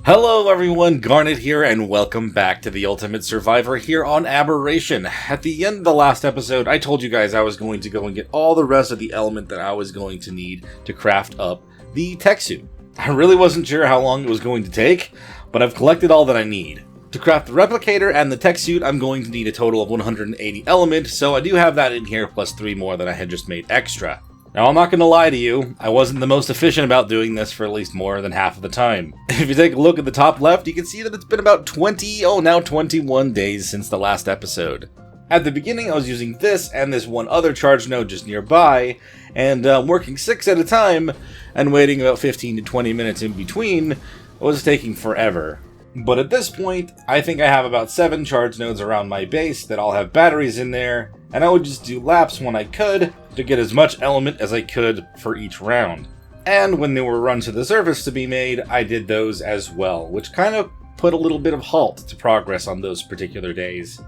Hello everyone, Garnet here, and welcome back to the Ultimate Survivor here on Aberration. At the end of the last episode, I told you guys I was going to go and get all the rest of the element that I was going to need to craft up the tech suit. I really wasn't sure how long it was going to take, but I've collected all that I need. To craft the replicator and the tech suit, I'm going to need a total of 180 element, so I do have that in here, plus 3 more that I had just made extra. Now, I'm not going to lie to you, I wasn't the most efficient about doing this for at least more than half of the time. If you take a look at the top left, you can see that it's been about 21 days since the last episode. At the beginning, I was using this and this one other charge node just nearby, and working 6 at a time, and waiting about 15 to 20 minutes in between was taking forever. But at this point, I think I have about 7 charge nodes around my base that all have batteries in there, and I would just do laps when I could to get as much element as I could for each round. And when there were runs to the surface to be made, I did those as well, which kind of put a little bit of halt to progress on those particular days.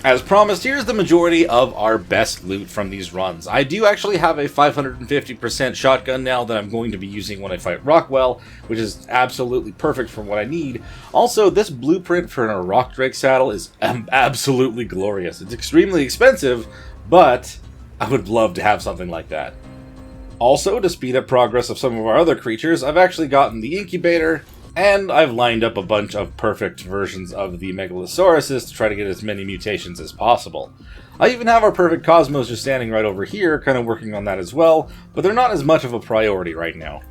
As promised, here's the majority of our best loot from these runs. I do actually have a 550% shotgun now that I'm going to be using when I fight Rockwell, which is absolutely perfect for what I need. Also, this blueprint for a Rock Drake saddle is absolutely glorious. It's extremely expensive, but I would love to have something like that. Also, to speed up progress of some of our other creatures, I've actually gotten the incubator, and I've lined up a bunch of perfect versions of the Megalosauruses to try to get as many mutations as possible. I even have our perfect Cosmos just standing right over here, kind of working on that as well, but they're not as much of a priority right now.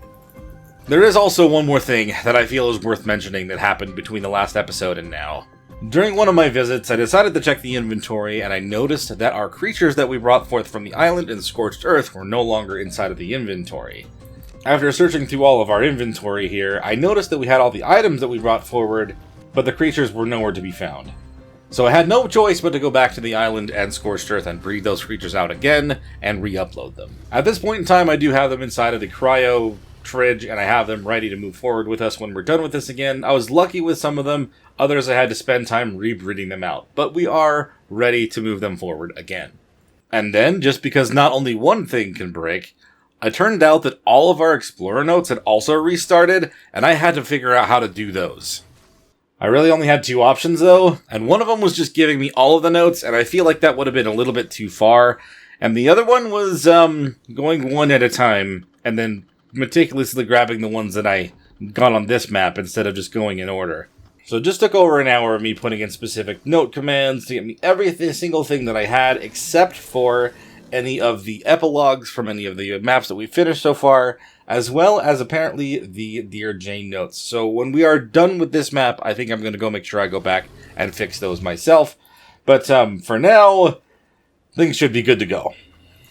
There is also one more thing that I feel is worth mentioning that happened between the last episode and now. During one of my visits, I decided to check the inventory, and I noticed that our creatures that we brought forth from the island in Scorched Earth were no longer inside of the inventory. After searching through all of our inventory here, I noticed that we had all the items that we brought forward, but the creatures were nowhere to be found. So I had no choice but to go back to the island and Scorched Earth and breed those creatures out again, and re-upload them. At this point in time, I do have them inside of the cryo fridge, and I have them ready to move forward with us when we're done with this again. I was lucky with some of them, others I had to spend time rebreeding them out, but we are ready to move them forward again. And then, just because not only one thing can break, it turned out that all of our Explorer notes had also restarted, and I had to figure out how to do those. I really only had 2 options though, and one of them was just giving me all of the notes, and I feel like that would have been a little bit too far, and the other one was going one at a time, and then meticulously grabbing the ones that I got on this map instead of just going in order. So it just took over an hour of me putting in specific note commands to get me every single thing that I had, except for any of the epilogues from any of the maps that we've finished so far, as well as apparently the Dear Jane notes. So when we are done with this map, I think I'm going to go make sure I go back and fix those myself. But for now, things should be good to go.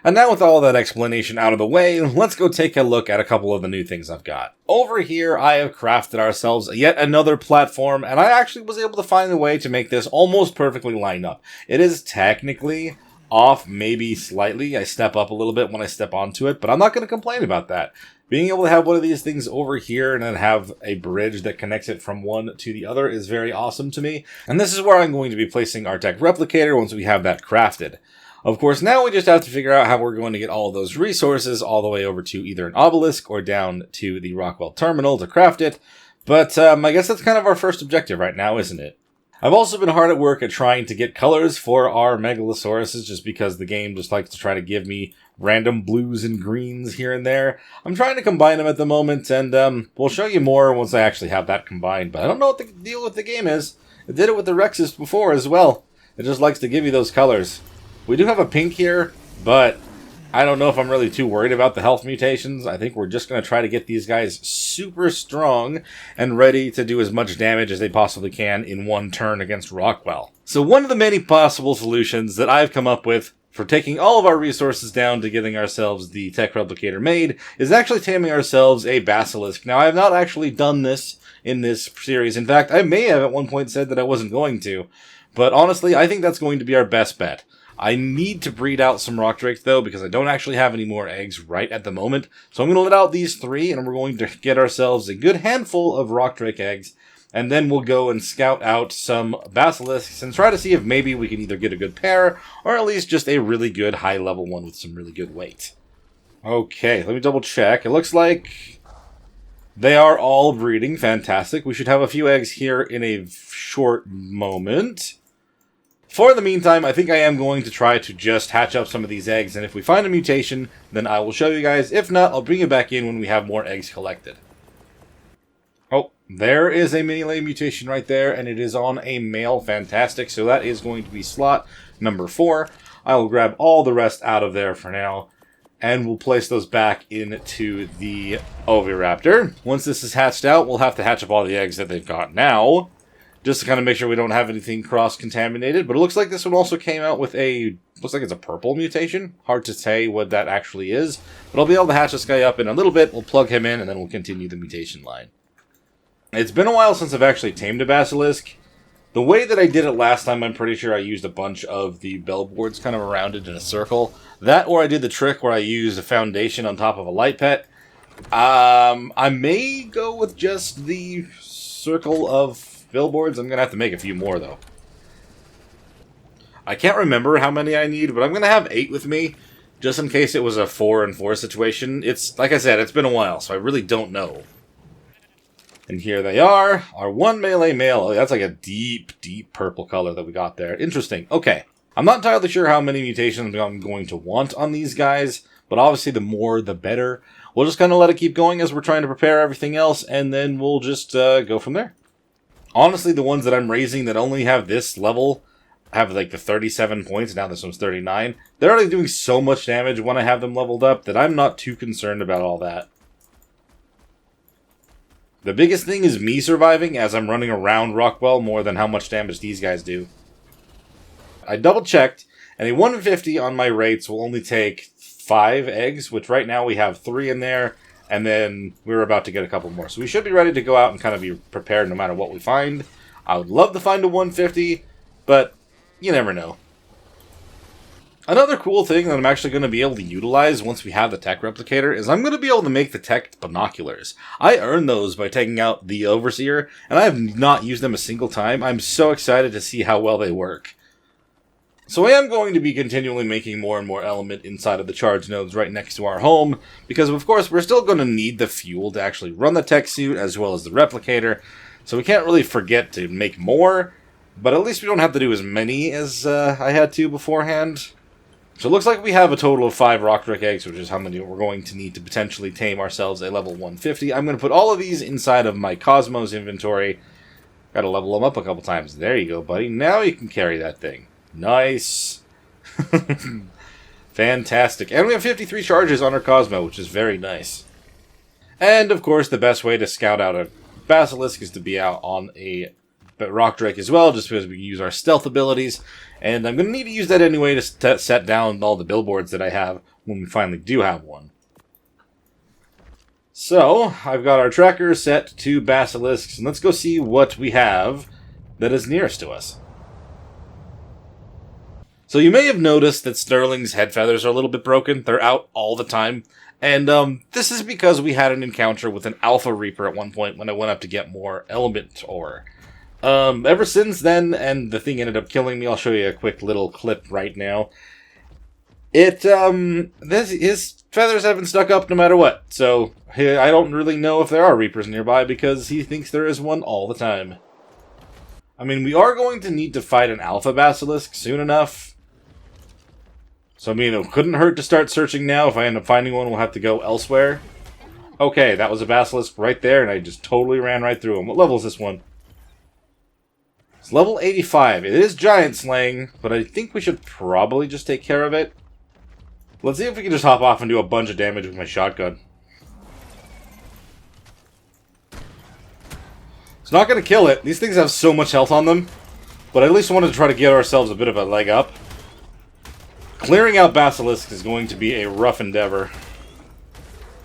And now with all that explanation out of the way, let's go take a look at a couple of the new things I've got. Over here, I have crafted ourselves yet another platform, and I actually was able to find a way to make this almost perfectly line up. It is technically off, maybe slightly. I step up a little bit when I step onto it, but I'm not going to complain about that. Being able to have one of these things over here and then have a bridge that connects it from one to the other is very awesome to me. And this is where I'm going to be placing our Tek Replicator once we have that crafted. Of course, now we just have to figure out how we're going to get all of those resources all the way over to either an obelisk or down to the Rockwell terminal to craft it. But I guess that's kind of our first objective right now, isn't it? I've also been hard at work at trying to get colors for our Megalosauruses, just because the game just likes to try to give me random blues and greens here and there. I'm trying to combine them at the moment, and we'll show you more once I actually have that combined. But I don't know what the deal with the game is. It did it with the Rexes before as well. It just likes to give you those colors. We do have a pink here, but I don't know if I'm really too worried about the health mutations. I think we're just going to try to get these guys super strong and ready to do as much damage as they possibly can in one turn against Rockwell. So one of the many possible solutions that I've come up with for taking all of our resources down to getting ourselves the Tek Replicator made is actually taming ourselves a Basilisk. Now, I have not actually done this in this series. In fact, I may have at one point said that I wasn't going to. But honestly, I think that's going to be our best bet. I need to breed out some rock drakes, though, because I don't actually have any more eggs right at the moment. So I'm going to let out these 3, and we're going to get ourselves a good handful of rock drake eggs. And then we'll go and scout out some basilisks and try to see if maybe we can either get a good pair, or at least just a really good high-level one with some really good weight. Okay, let me double check. It looks like They are all breeding. Fantastic. We should have a few eggs here in a short moment. For the meantime, I think I am going to try to just hatch up some of these eggs, and if we find a mutation, then I will show you guys. If not, I'll bring it back in when we have more eggs collected. Oh, there is a melee mutation right there, and it is on a male. Fantastic. So that is going to be slot number 4. I will grab all the rest out of there for now, and we'll place those back into the oviraptor. Once this is hatched out, we'll have to hatch up all the eggs that they've got now, just to kind of make sure we don't have anything cross-contaminated. But it looks like this one also came out with a, looks like it's a purple mutation. Hard to say what that actually is, but I'll be able to hatch this guy up in a little bit. We'll plug him in, and then we'll continue the mutation line. It's been a while since I've actually tamed a basilisk. The way that I did it last time, I'm pretty sure I used a bunch of the bellboards kind of around it in a circle. That, or I did the trick where I used a foundation on top of a light pet. I may go with just the circle of billboards. I'm going to have to make a few more, though. I can't remember how many I need, but I'm going to have 8 with me, just in case it was a 4 and 4 situation. It's, like I said, it's been a while, so I really don't know. And here they are, our 1 melee male. Oh, that's like a deep, deep purple color that we got there. Interesting. Okay. I'm not entirely sure how many mutations I'm going to want on these guys, but obviously the more, the better. We'll just kind of let it keep going as we're trying to prepare everything else, and then we'll just go from there. Honestly, the ones that I'm raising that only have this level have like the 37 points. Now this one's 39. They're already doing so much damage when I have them leveled up that I'm not too concerned about all that. The biggest thing is me surviving as I'm running around Rockwell more than how much damage these guys do. I double checked, and a 150 on my rates will only take 5 eggs, which right now we have 3 in there, and then we're about to get a couple more. So we should be ready to go out and kind of be prepared no matter what we find. I would love to find a 150, but you never know. Another cool thing that I'm actually going to be able to utilize once we have the Tek Replicator is I'm going to be able to make the Tek binoculars. I earned those by taking out the Overseer, and I have not used them a single time. I'm so excited to see how well they work. So I am going to be continually making more and more element inside of the charge nodes right next to our home, because of course we're still going to need the fuel to actually run the Tek suit as well as the Replicator, so we can't really forget to make more, but at least we don't have to do as many as I had to beforehand. So it looks like we have a total of 5 Rockdrake eggs, which is how many we're going to need to potentially tame ourselves a level 150. I'm going to put all of these inside of my Cosmos inventory. Got to level them up a couple times. There you go, buddy. Now you can carry that thing. Nice. Fantastic. And we have 53 charges on our Cosmo, which is very nice. And, of course, the best way to scout out a Basilisk is to be out on a Rockdrake as well, just because we can use our stealth abilities. And I'm going to need to use that anyway to set down all the billboards that I have when we finally do have one. So, I've got our tracker set to Basilisks, and let's go see what we have that is nearest to us. So you may have noticed that Sterling's head feathers are a little bit broken. They're out all the time. And this is because we had an encounter with an Alpha Reaper at one point when I went up to get more element ore. Ever since then, and the thing ended up killing me, I'll show you a quick little clip right now. His feathers haven't stuck up no matter what, so I don't really know if there are Reapers nearby because he thinks there is one all the time. I mean, we are going to need to fight an Alpha Basilisk soon enough. So, I mean, it couldn't hurt to start searching now. If I end up finding one, we'll have to go elsewhere. Okay, that was a Basilisk right there, and I just totally ran right through him. What level is this one? It's level 85. It is giant slaying, but I think we should probably just take care of it. Let's see if we can just hop off and do a bunch of damage with my shotgun. It's not going to kill it. These things have so much health on them, but I at least wanted to try to give ourselves a bit of a leg up. Clearing out Basilisk is going to be a rough endeavor.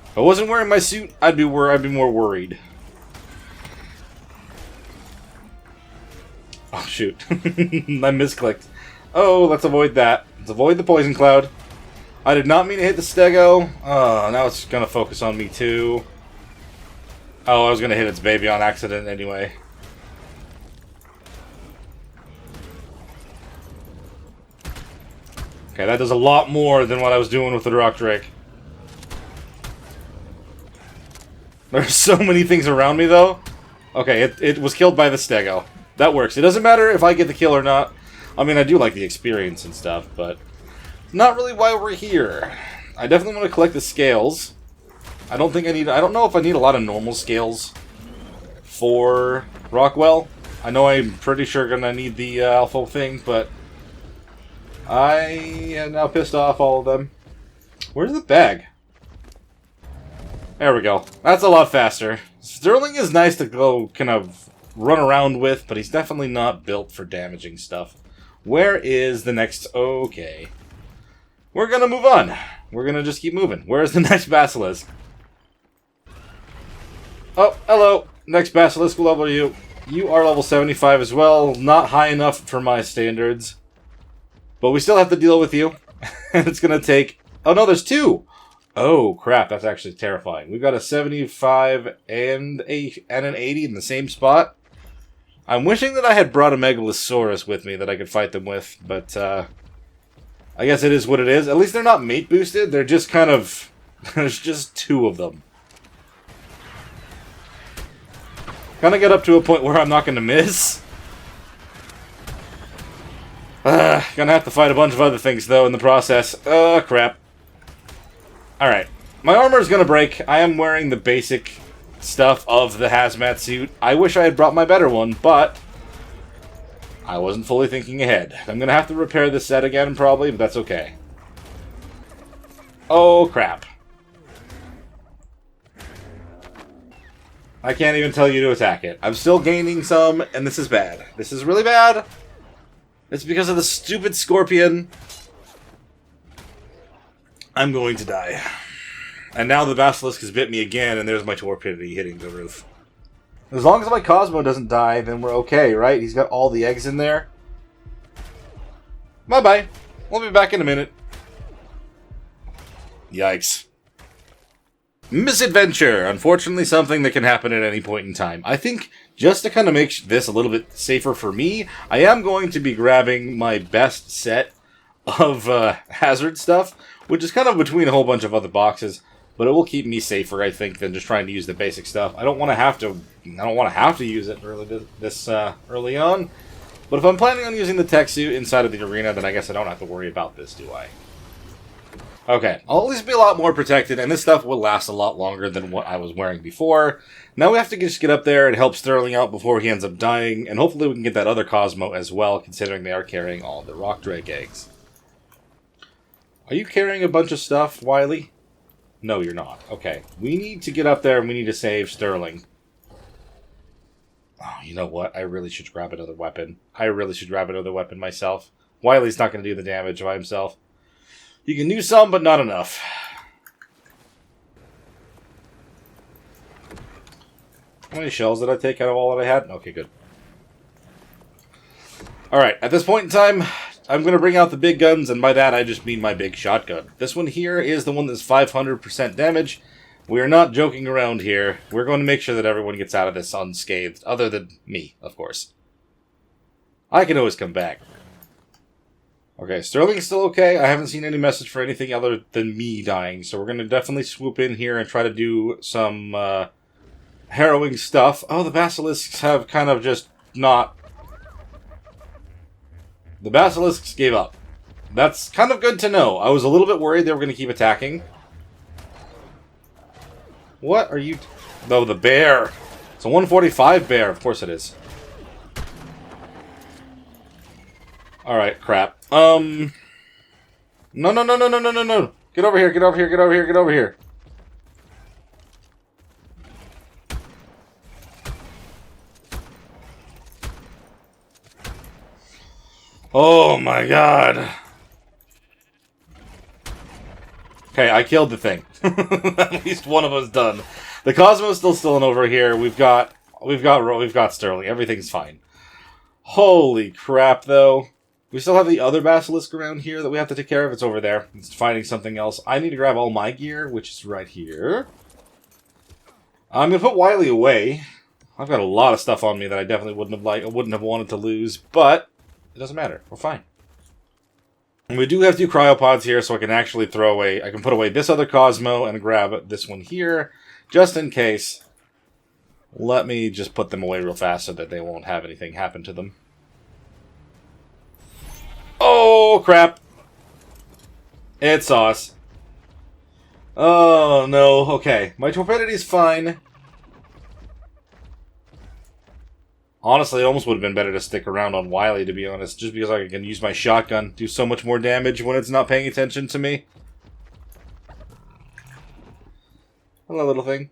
If I wasn't wearing my suit, I'd be more worried. Oh, shoot. I misclicked. Oh, let's avoid that. Let's avoid the poison cloud. I did not mean to hit the stego. Oh, now it's going to focus on me, too. Oh, I was going to hit its baby on accident anyway. Okay, that does a lot more than what I was doing with the Rock Drake. There's so many things around me, though. Okay, it was killed by the stego. That works. It doesn't matter if I get the kill or not. I mean, I do like the experience and stuff, but not really why we're here. I definitely want to collect the scales. I don't know if I need a lot of normal scales for Rockwell. I know I'm pretty sure gonna need the alpha thing, but I am now pissed off all of them. Where's the bag? There we go. That's a lot faster. Sterling is nice to go kind of run around with, but he's definitely not built for damaging stuff. Where is the next... Okay. We're gonna move on. We're gonna just keep moving. Where's the next basilisk? Oh, hello. Next basilisk, we'll level you. You are level 75 as well. Not high enough for my standards. But we still have to deal with you. And it's gonna take... Oh no, there's two! Oh, crap, that's actually terrifying. We've got a 75 and an 80 in the same spot. I'm wishing that I had brought a Megalosaurus with me that I could fight them with, but, I guess it is what it is. At least they're not mate boosted, they're just kind of... There's just two of them. Gonna get up to a point where I'm not gonna miss. Gonna have to fight a bunch of other things, though, in the process. Crap. Alright. My armor is gonna break. I am wearing the basic stuff of the hazmat suit. I wish I had brought my better one, but I wasn't fully thinking ahead. I'm gonna have to repair this set again, probably, but that's okay. Oh, crap. I can't even tell you to attack it. I'm still gaining some, and this is bad. This is really bad. It's because of the stupid scorpion. I'm going to die. And now the basilisk has bit me again, and there's my torpidity hitting the roof. As long as my Cosmo doesn't die, then we're okay, right? He's got all the eggs in there. Bye-bye. We'll be back in a minute. Yikes. Misadventure! Unfortunately, something that can happen at any point in time. I think, just to kind of make this a little bit safer for me, I am going to be grabbing my best set of hazard stuff, which is kind of between a whole bunch of other boxes, but it will keep me safer, I think, than just trying to use the basic stuff. I don't want to have to use it really this early on, but if I'm planning on using the tech suit inside of the arena, then I guess I don't have to worry about this, do I? Okay, I'll at least be a lot more protected, and this stuff will last a lot longer than what I was wearing before. Now we have to just get up there and help Sterling out before he ends up dying, and hopefully we can get that other Cosmo as well, considering they are carrying all the rock drake eggs. Are you carrying a bunch of stuff, Wily? No, you're not. Okay, we need to get up there and we need to save Sterling. Oh, you know what? I really should grab another weapon. I really should grab another weapon myself. Wily's not going to do the damage by himself. You can do some, but not enough. How many shells did I take out of all that I had? Okay, good. Alright, at this point in time, I'm going to bring out the big guns, and by that I just mean my big shotgun. This one here is the one that's 500% damage. We are not joking around here. We're going to make sure that everyone gets out of this unscathed, other than me, of course. I can always come back. Okay, Sterling's still okay. I haven't seen any message for anything other than me dying, so we're going to definitely swoop in here and try to do some harrowing stuff. Oh, the basilisks have kind of just not... The basilisks gave up. That's kind of good to know. I was a little bit worried they were going to keep attacking. What are you... Oh, the bear. It's a 145 bear. Of course it is. Alright, crap. No. Get over here, get over here, get over here, get over here. Oh my god. Okay, I killed the thing. At least one of us done. The Cosmo's still still over here. We've got Sterling. Everything's fine. Holy crap, though. We still have the other basilisk around here that we have to take care of. It's over there. It's finding something else. I need to grab all my gear, which is right here. I'm gonna put Wily away. I've got a lot of stuff on me that I definitely wouldn't have wanted to lose, but it doesn't matter. We're fine. And we do have 2 cryopods here, so I can actually throw away... I can put away this other Cosmo and grab this one here, just in case. Let me just put them away real fast so that they won't have anything happen to them. Oh, crap. It saw us. Oh, no. Okay. My torpedo's fine. Honestly, it almost would have been better to stick around on Wily, to be honest, just because I can use my shotgun, do so much more damage when it's not paying attention to me. Hello, little thing.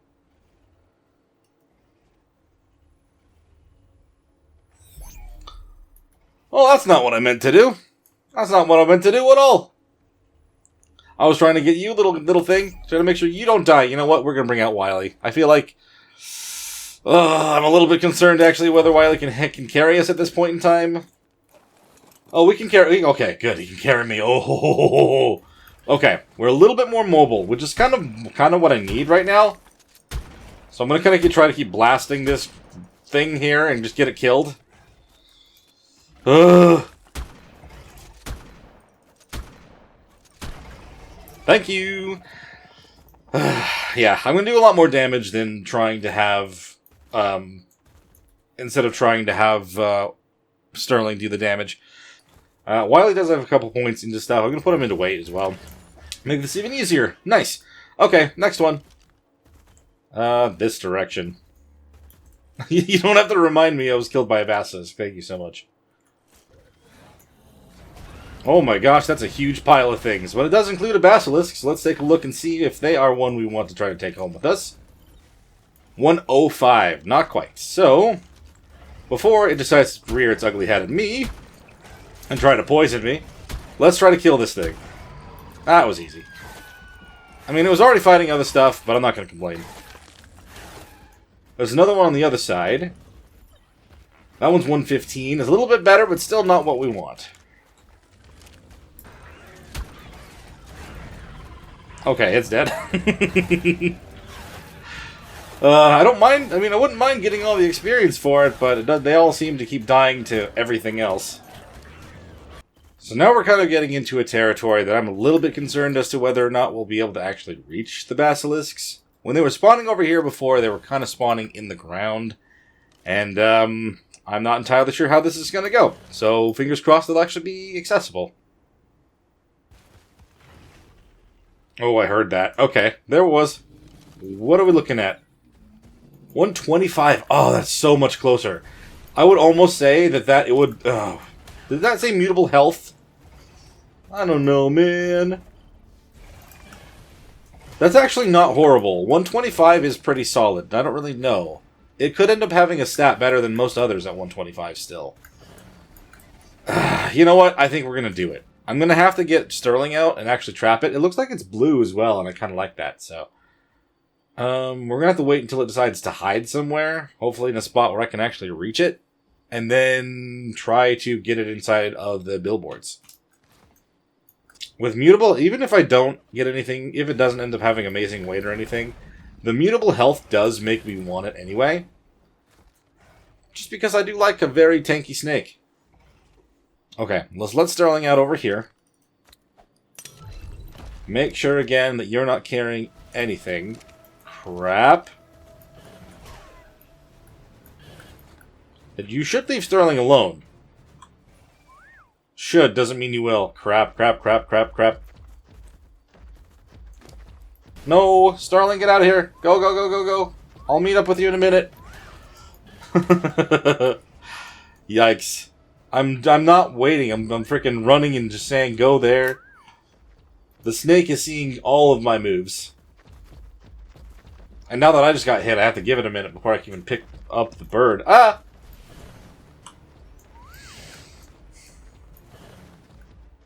Well, that's not what I meant to do. That's not what I meant to do at all. I was trying to get you, little thing, trying to make sure you don't die. You know what? We're going to bring out Wily. I feel like... I'm a little bit concerned, actually, whether Wily can carry us at this point in time. Oh, we can carry... Okay, good. He can carry me. Oh, okay. We're a little bit more mobile, which is kind of what I need right now. So I'm going to kind of try to keep blasting this thing here and just get it killed. Thank you. Yeah, I'm going to do a lot more damage than trying to have... instead of trying to have Sterling do the damage. Wily does have a couple points into stuff. I'm going to put him into weight as well. Make this even easier. Nice. Okay, next one. This direction. You don't have to remind me I was killed by a basilisk. Thank you so much. Oh my gosh, that's a huge pile of things. But it does include a basilisk, so let's take a look and see if they are one we want to try to take home with us. 105. Not quite. So, before it decides to rear its ugly head at me and try to poison me, let's try to kill this thing. That was easy. I mean, it was already fighting other stuff, but I'm not going to complain. There's another one on the other side. That one's 115. It's a little bit better, but still not what we want. Okay, it's dead. I don't mind. I mean, I wouldn't mind getting all the experience for it, but they all seem to keep dying to everything else. So now we're kind of getting into a territory that I'm a little bit concerned as to whether or not we'll be able to actually reach the basilisks. When they were spawning over here before, they were kind of spawning in the ground. And I'm not entirely sure how this is going to go. So fingers crossed it'll actually be accessible. Oh, I heard that. Okay, there it was. What are we looking at? 125. Oh, that's so much closer. I would almost say that it would... Oh. Did that say mutable health? I don't know, man. That's actually not horrible. 125 is pretty solid. I don't really know. It could end up having a stat better than most others at 125 still. You know what? I think we're going to do it. I'm going to have to get Sterling out and actually trap it. It looks like it's blue as well, and I kind of like that, so... we're going to have to wait until it decides to hide somewhere. Hopefully in a spot where I can actually reach it. And then try to get it inside of the billboards. With mutable, even if I don't get anything, if it doesn't end up having amazing weight or anything, the mutable health does make me want it anyway. Just because I do like a very tanky snake. Okay, let's let Sterling out over here. Make sure again that you're not carrying anything. Crap. You should leave Sterling alone. Should doesn't mean you will. Crap, crap, crap, crap, crap. No, Sterling, get out of here. Go, go, go, go, go. I'll meet up with you in a minute. Yikes. I'm not waiting. I'm freaking running and just saying go there. The snake is seeing all of my moves. And now that I just got hit, I have to give it a minute before I can even pick up the bird. Ah!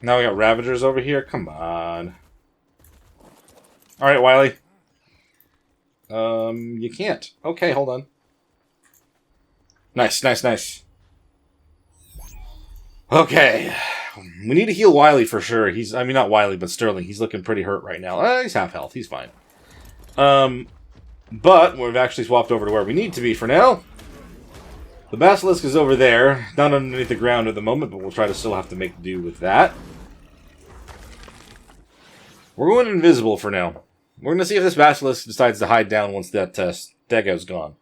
Now we got Ravagers over here. Come on. Alright, Wily. You can't. Okay, hold on. Nice, nice, nice. Okay. We need to heal Wily for sure. I mean, not Wily, but Sterling. He's looking pretty hurt right now. He's half health. He's fine. But we've actually swapped over to where we need to be for now. The Basilisk is over there. Not underneath the ground at the moment, but we'll try to still have to make do with that. We're going invisible for now. We're going to see if this Basilisk decides to hide down once that Stego's gone.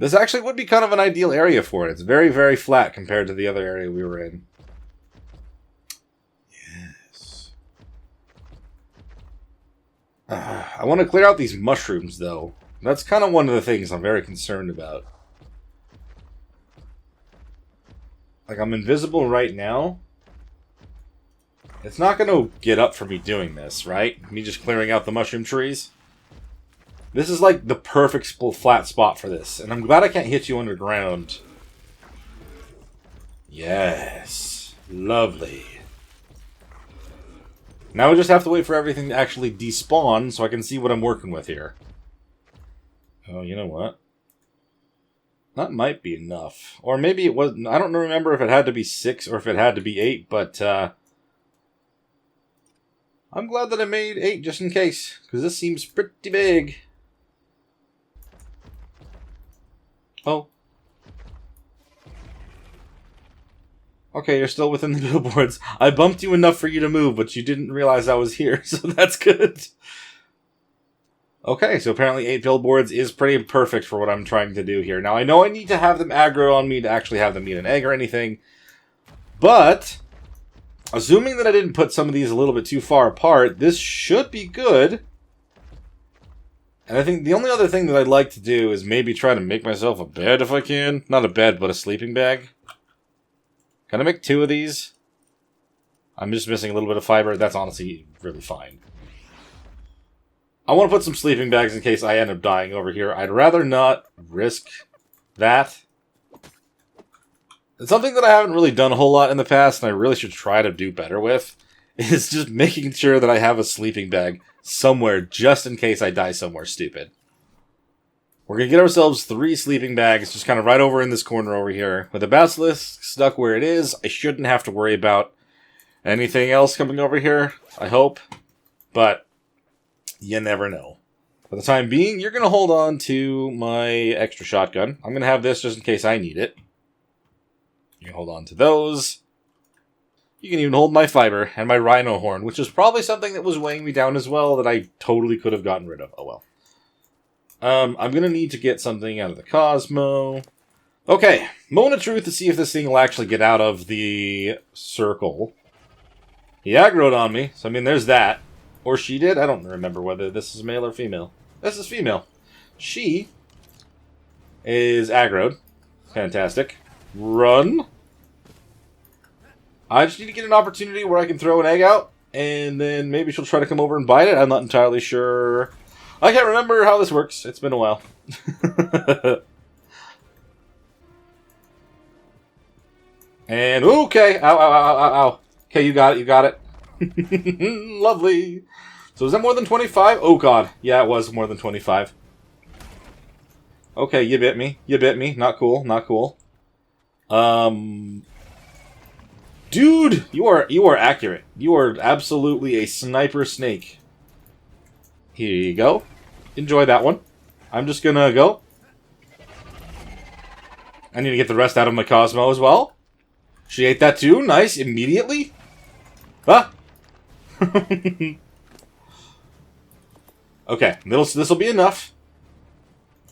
This actually would be kind of an ideal area for it. It's very, very flat compared to the other area we were in. Yes. I want to clear out these mushrooms, though. That's kind of one of the things I'm very concerned about. Like, I'm invisible right now. It's not going to get up for me doing this, right? Me just clearing out the mushroom trees. This is like the perfect flat spot for this. And I'm glad I can't hit you underground. Yes. Lovely. Now we just have to wait for everything to actually despawn so I can see what I'm working with here. Oh, you know what? That might be enough. Or maybe it wasn't. I don't remember if it had to be 6 or if it had to be 8, but I'm glad that I made 8 just in case, because this seems pretty big. Oh. Okay, you're still within the billboards. I bumped you enough for you to move, but you didn't realize I was here, so that's good. Okay, so apparently 8 billboards is pretty perfect for what I'm trying to do here. Now, I know I need to have them aggro on me to actually have them eat an egg or anything, but assuming that I didn't put some of these a little bit too far apart, this should be good. And I think the only other thing that I'd like to do is maybe try to make myself a bed if I can. Not a bed, but a sleeping bag. Can I make 2 of these? I'm just missing a little bit of fiber. That's honestly really fine. I want to put some sleeping bags in case I end up dying over here. I'd rather not risk that. It's something that I haven't really done a whole lot in the past, and I really should try to do better with, is just making sure that I have a sleeping bag somewhere just in case I die somewhere stupid. We're going to get ourselves 3 sleeping bags, just kind of right over in this corner over here. With the basilisk stuck where it is, I shouldn't have to worry about anything else coming over here, I hope. But you never know. For the time being, you're going to hold on to my extra shotgun. I'm going to have this just in case I need it. You can hold on to those. You can even hold my fiber and my rhino horn, which is probably something that was weighing me down as well that I totally could have gotten rid of. Oh well. I'm going to need to get something out of the Cosmo. Okay, moment of truth to see if this thing will actually get out of the circle. He aggroed on me, so I mean there's that. Or she did? I don't remember whether this is male or female. This is female. She is aggroed. Fantastic. Run. I just need to get an opportunity where I can throw an egg out, and then maybe she'll try to come over and bite it. I'm not entirely sure. I can't remember how this works. It's been a while. And, okay. Ow, ow, ow, ow, ow. Okay, you got it, you got it. Lovely. So is that more than 25? Oh, God. Yeah, it was more than 25. Okay, you bit me. You bit me. Not cool, not cool. Dude, you are accurate. You are absolutely a sniper snake. Here you go. Enjoy that one. I'm just gonna go. I need to get the rest out of my Cosmo as well. She ate that too. Nice. Immediately. Ah. Okay. This will be enough.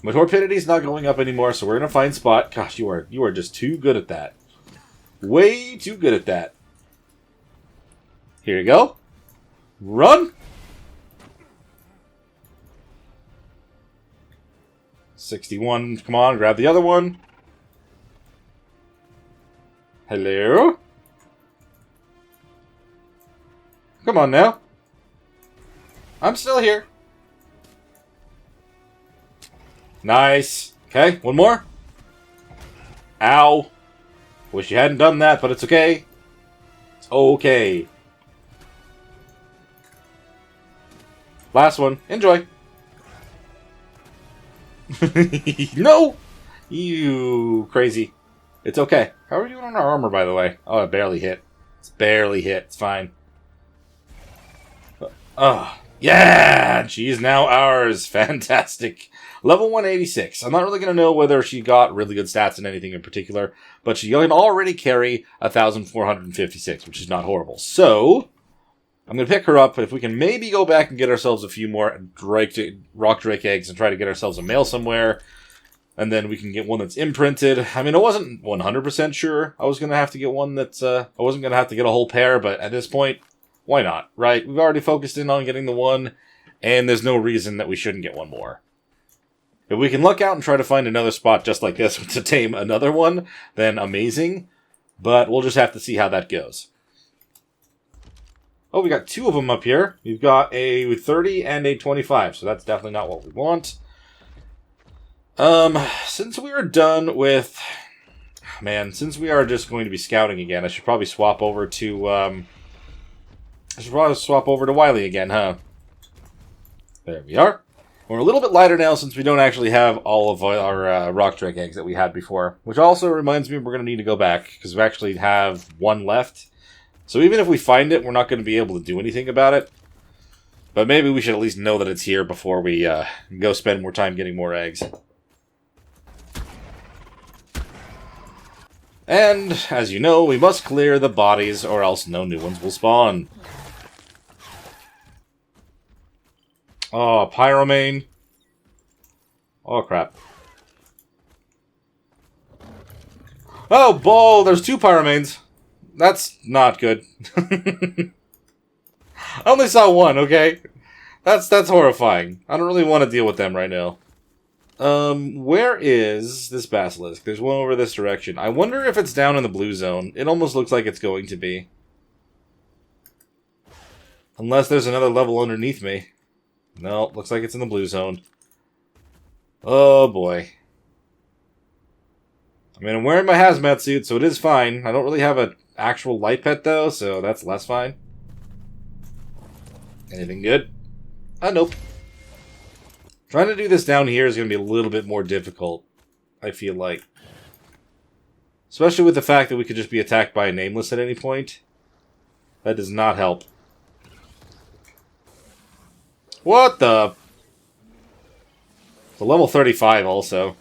My torpidity's not going up anymore, so we're in a fine spot. Gosh, you are just too good at that. Way too good at that. Here you go. Run. 61. Come on, grab the other one. Hello? Come on now. I'm still here. Nice. Okay, one more. Ow. Wish you hadn't done that, but it's okay. It's okay. Last one. Enjoy. No! You crazy. It's okay. How are we doing on our armor, by the way? Oh, it barely hit. It's barely hit. It's fine. Oh, yeah! She is now ours. Fantastic. Level 186. I'm not really going to know whether she got really good stats in anything in particular, but she can already carry 1,456, which is not horrible. So, I'm going to pick her up. If we can maybe go back and get ourselves a few more rock drake eggs and try to get ourselves a male somewhere, And then we can get one that's imprinted. I mean, I wasn't 100% sure I was going to have to get one that's... I wasn't going to have to get a whole pair, but at this point, why not, right? We've already focused in on getting the one, and there's no reason that we shouldn't get one more. If we can look out and try to find another spot just like this to tame another one, then amazing. But we'll just have to see how that goes. Oh, we got 2 of them up here. We've got a 30 and a 25, so that's definitely not what we want. Since we are done with... Man, since we are just going to be scouting again, I should probably swap over to, Wiley again, huh? There we are. We're a little bit lighter now since we don't actually have all of our rock drake eggs that we had before. Which also reminds me we're going to need to go back, because we actually have 1 left. So even if we find it, we're not going to be able to do anything about it. But maybe we should at least know that it's here before we go spend more time getting more eggs. And, as you know, we must clear the bodies or else no new ones will spawn. Oh, Pyromane. Oh, crap. Oh, bull! There's 2 Pyromanes. That's not good. I only saw 1, okay? That's horrifying. I don't really want to deal with them right now. Where is this basilisk? There's one over this direction. I wonder if it's down in the blue zone. It almost looks like it's going to be. Unless there's another level underneath me. No, looks like it's in the blue zone. Oh, boy. I mean, I'm wearing my hazmat suit, so it is fine. I don't really have an actual light pet, though, so that's less fine. Anything good? Nope. Trying to do this down here is going to be a little bit more difficult, I feel like. Especially with the fact that we could just be attacked by a nameless at any point. That does not help. What the? It's a level 35 also.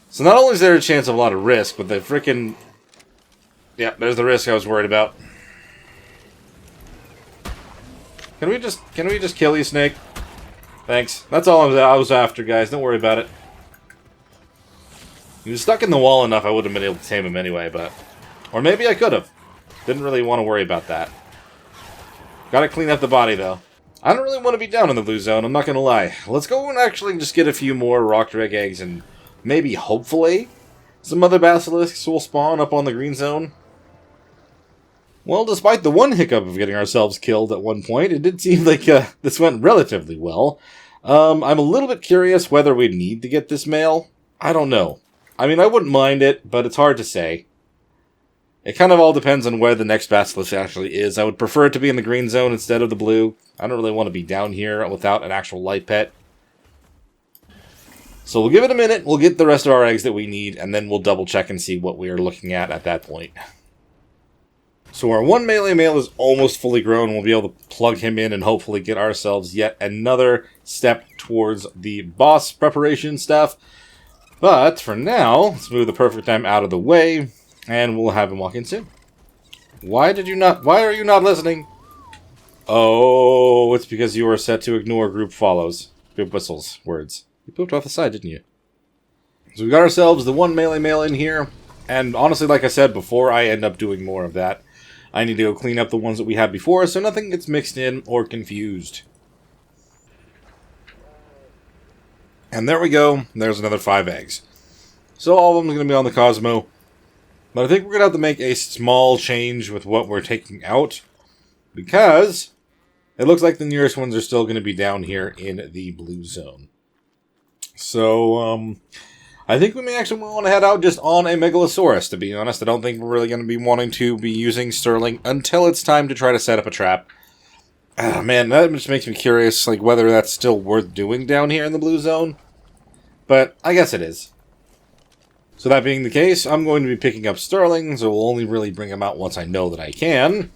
So not only is there a chance of a lot of risk, but the frickin'... Yeah, there's the risk I was worried about. Can we just kill you, Snake? Thanks. That's all I was after, guys. Don't worry about it. He was stuck in the wall enough I would have been able to tame him anyway, but... Or maybe I could have. Didn't really want to worry about that. Gotta clean up the body, though. I don't really want to be down in the blue zone, I'm not gonna lie. Let's go and actually just get a few more rock drake eggs and maybe, hopefully, some other basilisks will spawn up on the green zone. Well, despite the one hiccup of getting ourselves killed at one point, it did seem like this went relatively well. I'm a little bit curious whether we'd need to get this male. I don't know. I mean, I wouldn't mind it, but it's hard to say. It kind of all depends on where the next basilisk actually is. I would prefer it to be in the green zone instead of the blue. I don't really want to be down here without an actual light pet. So we'll give it a minute, we'll get the rest of our eggs that we need, and then we'll double check and see what we are looking at that point. So our 1 melee male is almost fully grown. We'll be able to plug him in and hopefully get ourselves yet another step towards the boss preparation stuff. But for now, let's move the perfect time out of the way, and we'll have him walk in soon. Why are you not listening? Oh, it's because you are set to ignore group follows. Group whistles. Words. You pooped off the side, didn't you? So we got ourselves the 1 melee male in here. And honestly, like I said, before I end up doing more of that, I need to go clean up the ones that we had before so nothing gets mixed in or confused. And there we go. There's another 5 eggs. So all of them are going to be on the Cosmo. But I think we're going to have to make a small change with what we're taking out. Because it looks like the nearest ones are still going to be down here in the blue zone. So, I think we may actually want to head out just on a Megalosaurus, to be honest. I don't think we're really going to be wanting to be using Sterling until it's time to try to set up a trap. Man, that just makes me curious, like, whether that's still worth doing down here in the blue zone. But I guess it is. So that being the case, I'm going to be picking up Sterling, so we'll only really bring him out once I know that I can.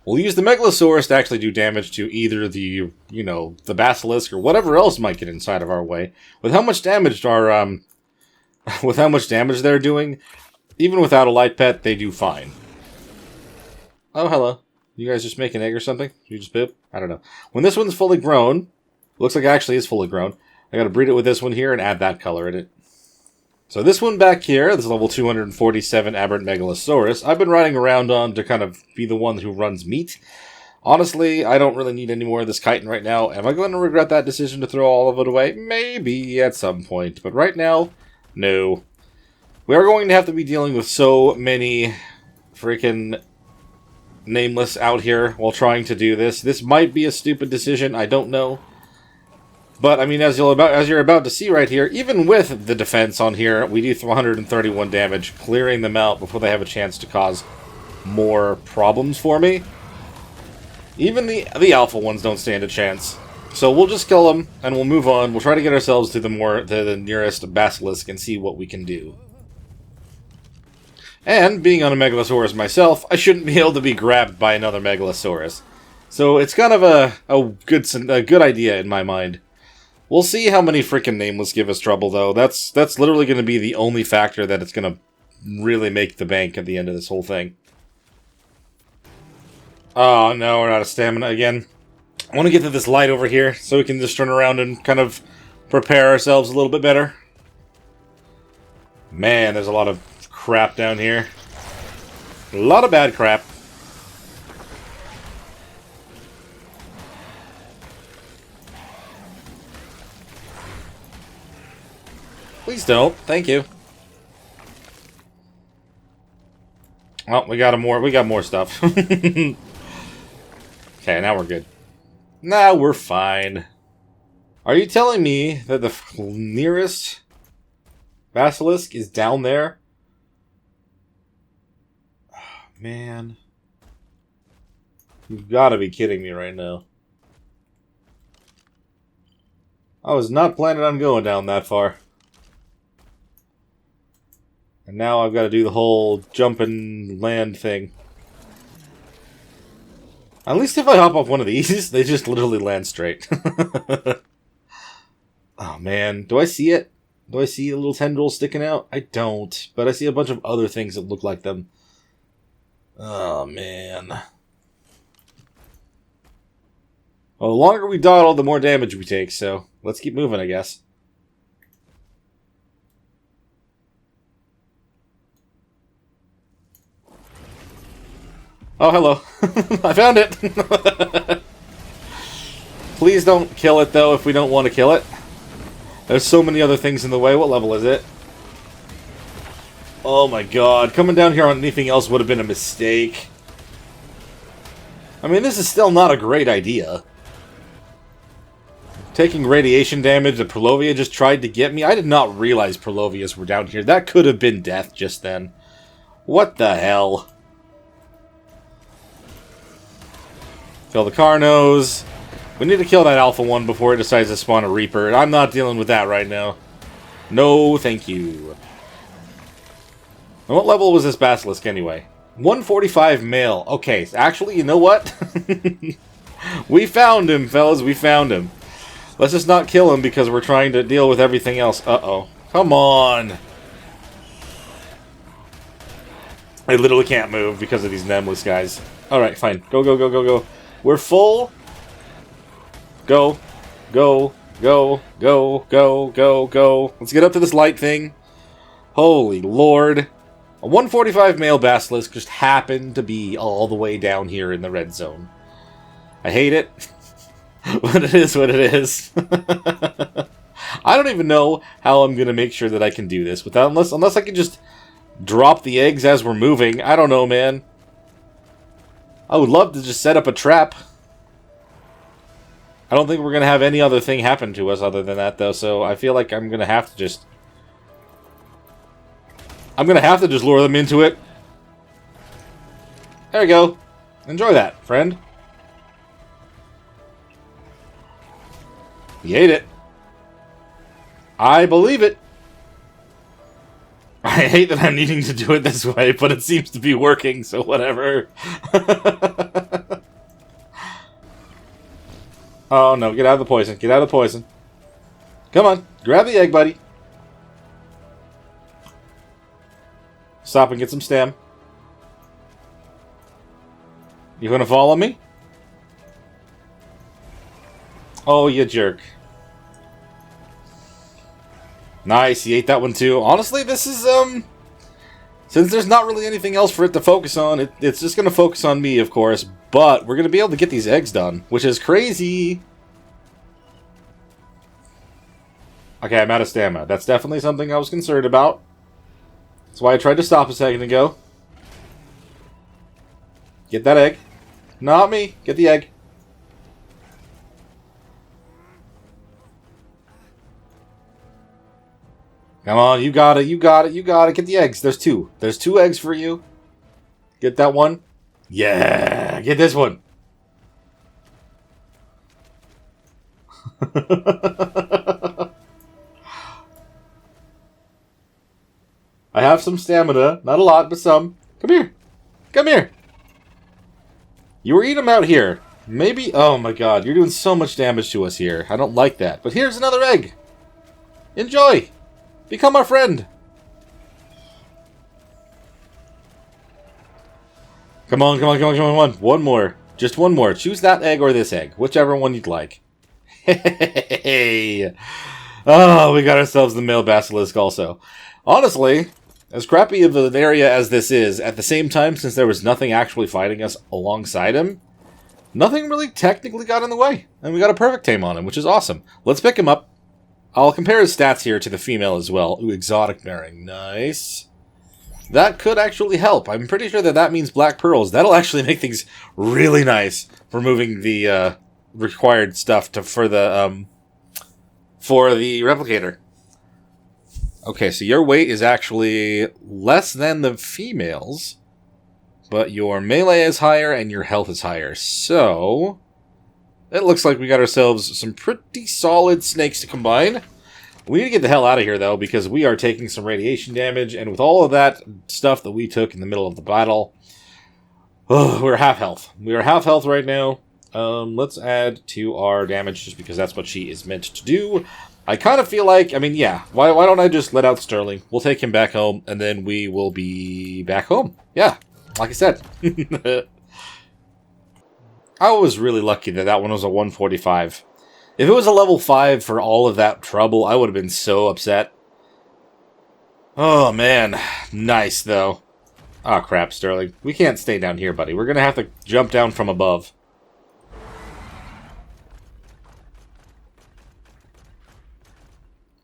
We'll use the Megalosaurus to actually do damage to either the, the Basilisk or whatever else might get inside of our way. With how much damage they're doing, even without a light pet, they do fine. Oh, hello. You guys just make an egg or something? You just poop? I don't know. When this one's fully grown, looks like it actually is fully grown, I gotta breed it with this one here and add that color in it. So this one back here, this is level 247 Aberrant Megalosaurus, I've been riding around on to kind of be the one who runs meat. Honestly, I don't really need any more of this chitin right now. Am I going to regret that decision to throw all of it away? Maybe at some point, but right now, no. We are going to have to be dealing with so many freaking nameless out here while trying to do this. This might be a stupid decision, I don't know. But, I mean, as you're about to see right here, even with the defense on here, we do 131 damage, clearing them out before they have a chance to cause more problems for me. Even the alpha ones don't stand a chance. So we'll just kill them, and we'll move on. We'll try to get ourselves to the nearest basilisk and see what we can do. And, being on a Megalosaurus myself, I shouldn't be able to be grabbed by another Megalosaurus. So it's kind of a good idea in my mind. We'll see how many freaking nameless give us trouble, though. That's literally going to be the only factor that it's going to really make the bank at the end of this whole thing. Oh, no, we're out of stamina again. I want to get to this light over here so we can just turn around and kind of prepare ourselves a little bit better. Man, there's a lot of crap down here. A lot of bad crap. Please don't. Thank you. Well, we got more stuff. Okay, now we're good. Now we're fine. Are you telling me that the nearest basilisk is down there? Oh, man. You've got to be kidding me right now. I was not planning on going down that far. And now I've got to do the whole jump and land thing. At least if I hop off one of these, they just literally land straight. Oh man, do I see it? Do I see a little tendril sticking out? I don't, but I see a bunch of other things that look like them. Oh man. Well, the longer we dawdle, the more damage we take, so let's keep moving, I guess. Oh, hello. I found it! Please don't kill it, though, if we don't want to kill it. There's so many other things in the way. What level is it? Oh my god. Coming down here on anything else would have been a mistake. I mean, this is still not a great idea. Taking radiation damage that Prolovia just tried to get me. I did not realize Prolovias were down here. That could have been death just then. What the hell? Kill the Carnos. We need to kill that Alpha one before it decides to spawn a Reaper, and I'm not dealing with that right now. No, thank you. And what level was this Basilisk anyway? 145 male. Okay, actually, you know what? We found him, fellas. We found him. Let's just not kill him because we're trying to deal with everything else. Uh-oh. Come on. I literally can't move because of these nameless guys. Alright, fine. Go, go, go, go, go. We're full. Go. Go. Go. Go. Go. Go. Go. Let's get up to this light thing. Holy lord. A 145 male basilisk just happened to be all the way down here in the red zone. I hate it. But it is what it is. I don't even know how I'm going to make sure that I can do this without unless I can just drop the eggs as we're moving. I don't know, man. I would love to just set up a trap. I don't think we're going to have any other thing happen to us other than that, though, so I feel like I'm going to have to just... lure them into it. There we go. Enjoy that, friend. He ate it. I believe it. I hate that I'm needing to do it this way, but it seems to be working, so whatever. Oh no, get out of the poison. Get out of the poison. Come on, grab the egg, buddy. Stop and get some stam. You gonna follow me? Oh, you jerk. Nice, he ate that one too. Honestly, this is, since there's not really anything else for it to focus on, it's just going to focus on me, of course. But we're going to be able to get these eggs done, which is crazy. Okay, I'm out of stamina. That's definitely something I was concerned about. That's why I tried to stop a second ago. Get that egg. Not me. Get the egg. Come on, you got it, you got it, you got it. Get the eggs. There's two. There's 2 eggs for you. Get that one. Yeah, get this one. I have some stamina. Not a lot, but some. Come here. Come here. You were eating them out here. Maybe... Oh my god, you're doing so much damage to us here. I don't like that. But here's another egg. Enjoy. Become our friend. Come on, come on, come on, come on. One more. Just one more. Choose that egg or this egg. Whichever one you'd like. Hey. Oh, we got ourselves the male basilisk also. Honestly, as crappy of an area as this is, at the same time, since there was nothing actually fighting us alongside him, nothing really technically got in the way. And we got a perfect tame on him, which is awesome. Let's pick him up. I'll compare his stats here to the female as well. Ooh, exotic bearing. Nice. That could actually help. I'm pretty sure that that means black pearls. That'll actually make things really nice for moving the required stuff for the replicator. Okay, so your weight is actually less than the female's, but your melee is higher and your health is higher. So it looks like we got ourselves some pretty solid snakes to combine. We need to get the hell out of here, though, because we are taking some radiation damage, and with all of that stuff that we took in the middle of the battle, we're half health. We are half health right now. Let's add to our damage, just because that's what she is meant to do. I kind of feel like, I mean, yeah, why don't I just let out Sterling? We'll take him back home, and then we will be back home. Yeah, like I said. I was really lucky that that one was a 145. If it was a level 5 for all of that trouble, I would have been so upset. Oh, man. Nice, though. Oh, crap, Sterling. We can't stay down here, buddy. We're going to have to jump down from above.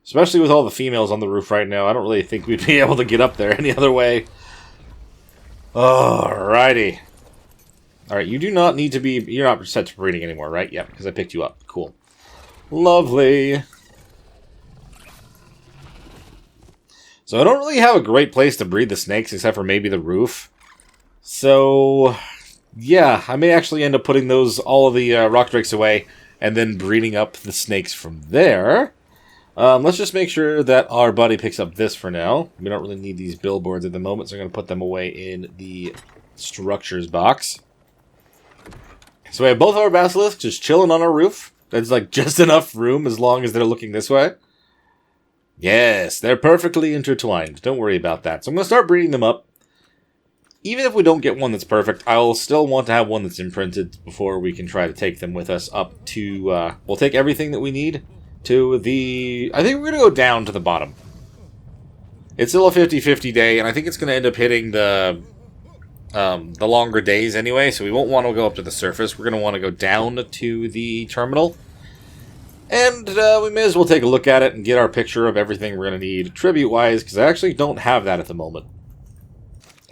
Especially with all the females on the roof right now. I don't really think we'd be able to get up there any other way. Alrighty. Alright, you do not need to be... You're not set to breeding anymore, right? Yep, because I picked you up. Cool. Lovely. So I don't really have a great place to breed the snakes, except for maybe the roof. So, yeah, I may actually end up putting all of the rock drakes away, and then breeding up the snakes from there. Let's just make sure that our buddy picks up this for now. We don't really need these billboards at the moment, so I'm going to put them away in the structures box. So we have both our basilisks just chilling on our roof. That's like just enough room as long as they're looking this way. Yes, they're perfectly intertwined. Don't worry about that. So I'm going to start breeding them up. Even if we don't get one that's perfect, I'll still want to have one that's imprinted before we can try to take them with us up to... we'll take everything that we need to the... I think we're going to go down to the bottom. It's still a 50-50 day, and I think it's going to end up hitting the longer days anyway, so we won't want to go up to the surface. We're going to want to go down to the terminal. And we may as well take a look at it and get our picture of everything we're going to need tribute-wise, because I actually don't have that at the moment.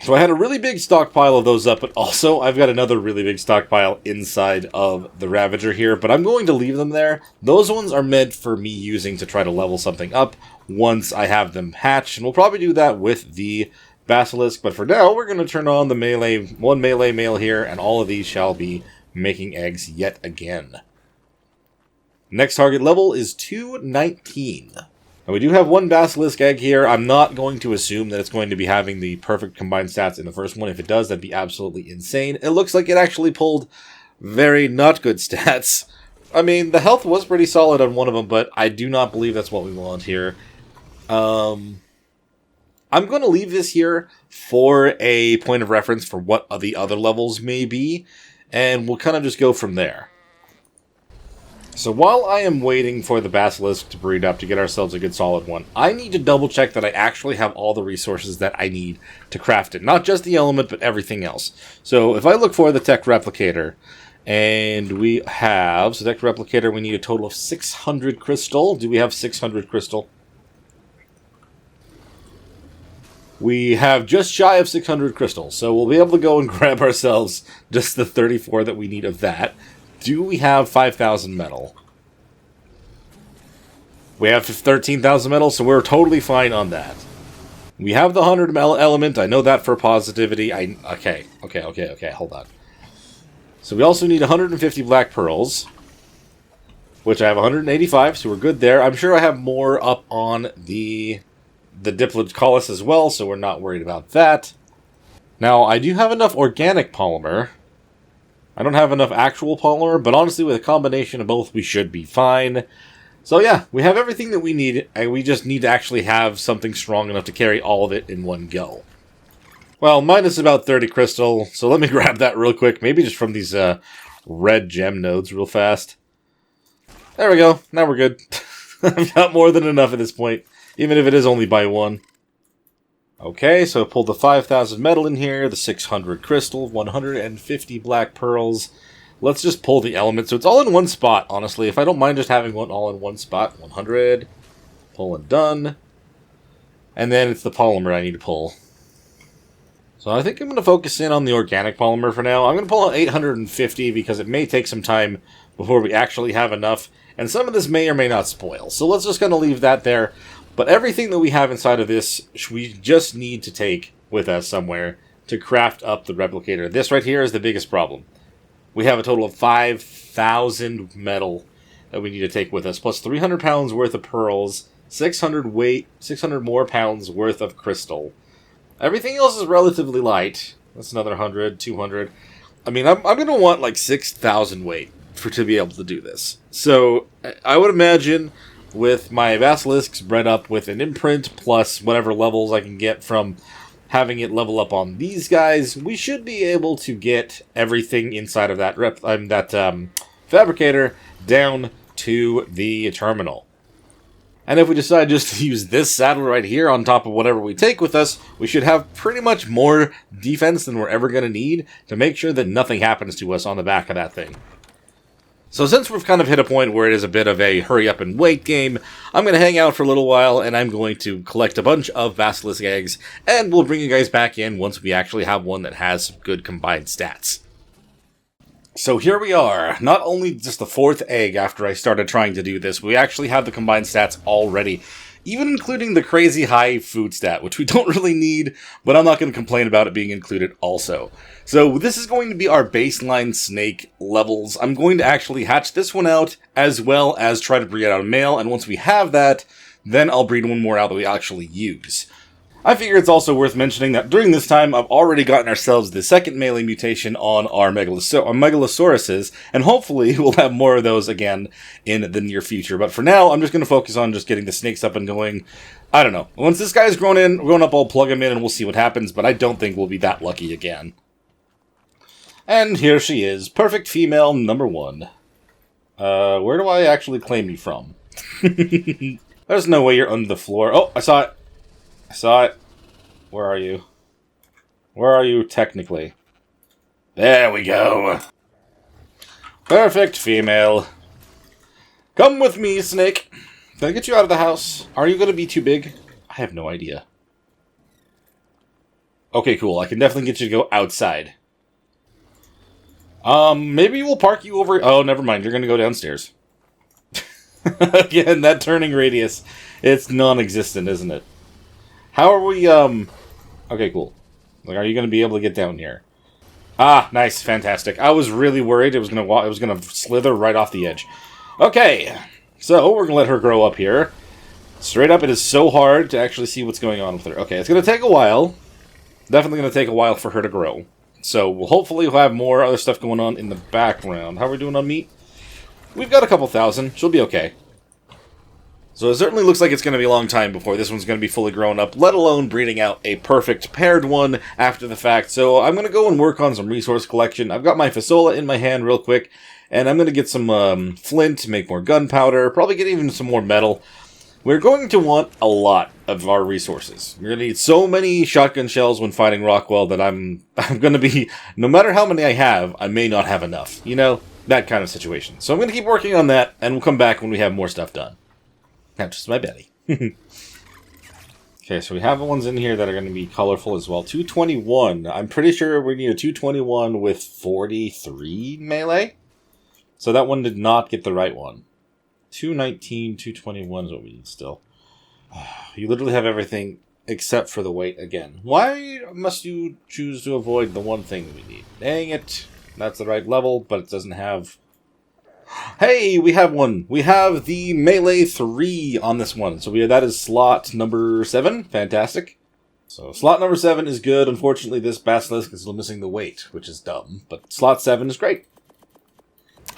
So I had a really big stockpile of those up, but also I've got another really big stockpile inside of the Ravager here, but I'm going to leave them there. Those ones are meant for me using to try to level something up once I have them hatched, and we'll probably do that with the Basilisk, but for now, we're going to turn on the one melee male here, and all of these shall be making eggs yet again. Next target level is 219. And we do have one Basilisk egg here. I'm not going to assume that it's going to be having the perfect combined stats in the first one. If it does, that'd be absolutely insane. It looks like it actually pulled very not good stats. I mean, the health was pretty solid on one of them, but I do not believe that's what we want here. I'm going to leave this here for a point of reference for what the other levels may be, and we'll kind of just go from there. So while I am waiting for the basilisk to breed up to get ourselves a good solid one, I need to double check that I actually have all the resources that I need to craft it. Not just the element, but everything else. So if I look for the Tek Replicator, and we have, so Tek Replicator, we need a total of 600 crystal. Do we have 600 crystal? We have just shy of 600 crystals, so we'll be able to go and grab ourselves just the 34 that we need of that. Do we have 5,000 metal? We have 13,000 metal, so we're totally fine on that. We have the 100 element. I know that for positivity. Okay, hold on. So we also need 150 black pearls, which I have 185, so we're good there. I'm sure I have more up on the Diploid Colossus as well, so we're not worried about that. Now, I do have enough organic polymer. I don't have enough actual polymer, but honestly, with a combination of both, we should be fine. So yeah, we have everything that we need, and we just need to actually have something strong enough to carry all of it in one go. Well, minus about 30 crystal, so let me grab that real quick, maybe just from these red gem nodes real fast. There we go, now we're good. I've got more than enough at this point, even if it is only by one. Okay, so I pulled the 5,000 metal in here, the 600 crystal, 150 black pearls. Let's just pull the element. So it's all in one spot, honestly. If I don't mind just having one all in one spot. 100. Pull and done. And then it's the polymer I need to pull. So I think I'm going to focus in on the organic polymer for now. I'm going to pull out 850 because it may take some time before we actually have enough. And some of this may or may not spoil. So let's just kind of leave that there. But everything that we have inside of this, we just need to take with us somewhere to craft up the replicator. This right here is the biggest problem. We have a total of 5,000 metal that we need to take with us, plus 300 pounds worth of pearls, 600 more pounds worth of crystal. Everything else is relatively light. That's another 100, 200. I mean, I'm going to want like 6,000 weight to be able to do this. So I would imagine with my basilisks bred up with an imprint plus whatever levels I can get from having it level up on these guys, we should be able to get everything inside of that fabricator down to the terminal. And if we decide just to use this saddle right here on top of whatever we take with us, we should have pretty much more defense than we're ever going to need to make sure that nothing happens to us on the back of that thing. So since we've kind of hit a point where it is a bit of a hurry up and wait game, I'm going to hang out for a little while and I'm going to collect a bunch of basilisk eggs, and we'll bring you guys back in once we actually have one that has some good combined stats. So here we are, not only just the 4th egg after I started trying to do this, we actually have the combined stats already, even including the crazy high food stat, which we don't really need, but I'm not going to complain about it being included also. So this is going to be our baseline snake levels. I'm going to actually hatch this one out, as well as try to breed out a male, and once we have that, then I'll breed one more out that we actually use. I figure it's also worth mentioning that during this time, I've already gotten ourselves the second melee mutation on our Megalosauruses, and hopefully we'll have more of those again in the near future. But for now, I'm just going to focus on just getting the snakes up and going. I don't know. Once this guy's grown up, I'll plug him in and we'll see what happens, but I don't think we'll be that lucky again. And here she is, perfect female number 1. Where do I actually claim you from? There's no way you're under the floor. Oh, I saw it. I saw it. Where are you? Where are you, technically? There we go. Perfect female. Come with me, snake. Can I get you out of the house? Are you going to be too big? I have no idea. Okay, cool. I can definitely get you to go outside. Maybe we'll park you over... Oh, never mind. You're going to go downstairs. Again, that turning radius. It's non-existent, isn't it? How are we, Okay, cool. Like, are you going to be able to get down here? Ah, nice. Fantastic. I was really worried it was going to slither right off the edge. Okay. So, we're going to let her grow up here. Straight up, it is so hard to actually see what's going on with her. Okay, it's going to take a while. Definitely going to take a while for her to grow. So, we'll have more other stuff going on in the background. How are we doing on meat? We've got a couple thousand. She'll be okay. So it certainly looks like it's going to be a long time before this one's going to be fully grown up, let alone breeding out a perfect paired one after the fact. So I'm going to go and work on some resource collection. I've got my Fasola in my hand real quick, And I'm going to get some flint to make more gunpowder, probably get even some more metal. We're going to want a lot of our resources. We're going to need so many shotgun shells when fighting Rockwell that I'm going to be, no matter how many I have, I may not have enough. You know, that kind of situation. So I'm going to keep working on that, and we'll come back when we have more stuff done. Not just my belly. Okay, so we have ones in here that are going to be colorful as well. 221. I'm pretty sure we need a 221 with 43 melee. So that one did not get the right one. 219, 221 is what we need still. You literally have everything except for the weight again. Why must you choose to avoid the one thing we need? Dang it. That's the right level, but it doesn't have... Hey, we have one. We have the melee 3 on this one. So that is slot number 7. Fantastic. So slot number 7 is good. Unfortunately, this basilisk is still missing the weight, which is dumb. But slot 7 is great.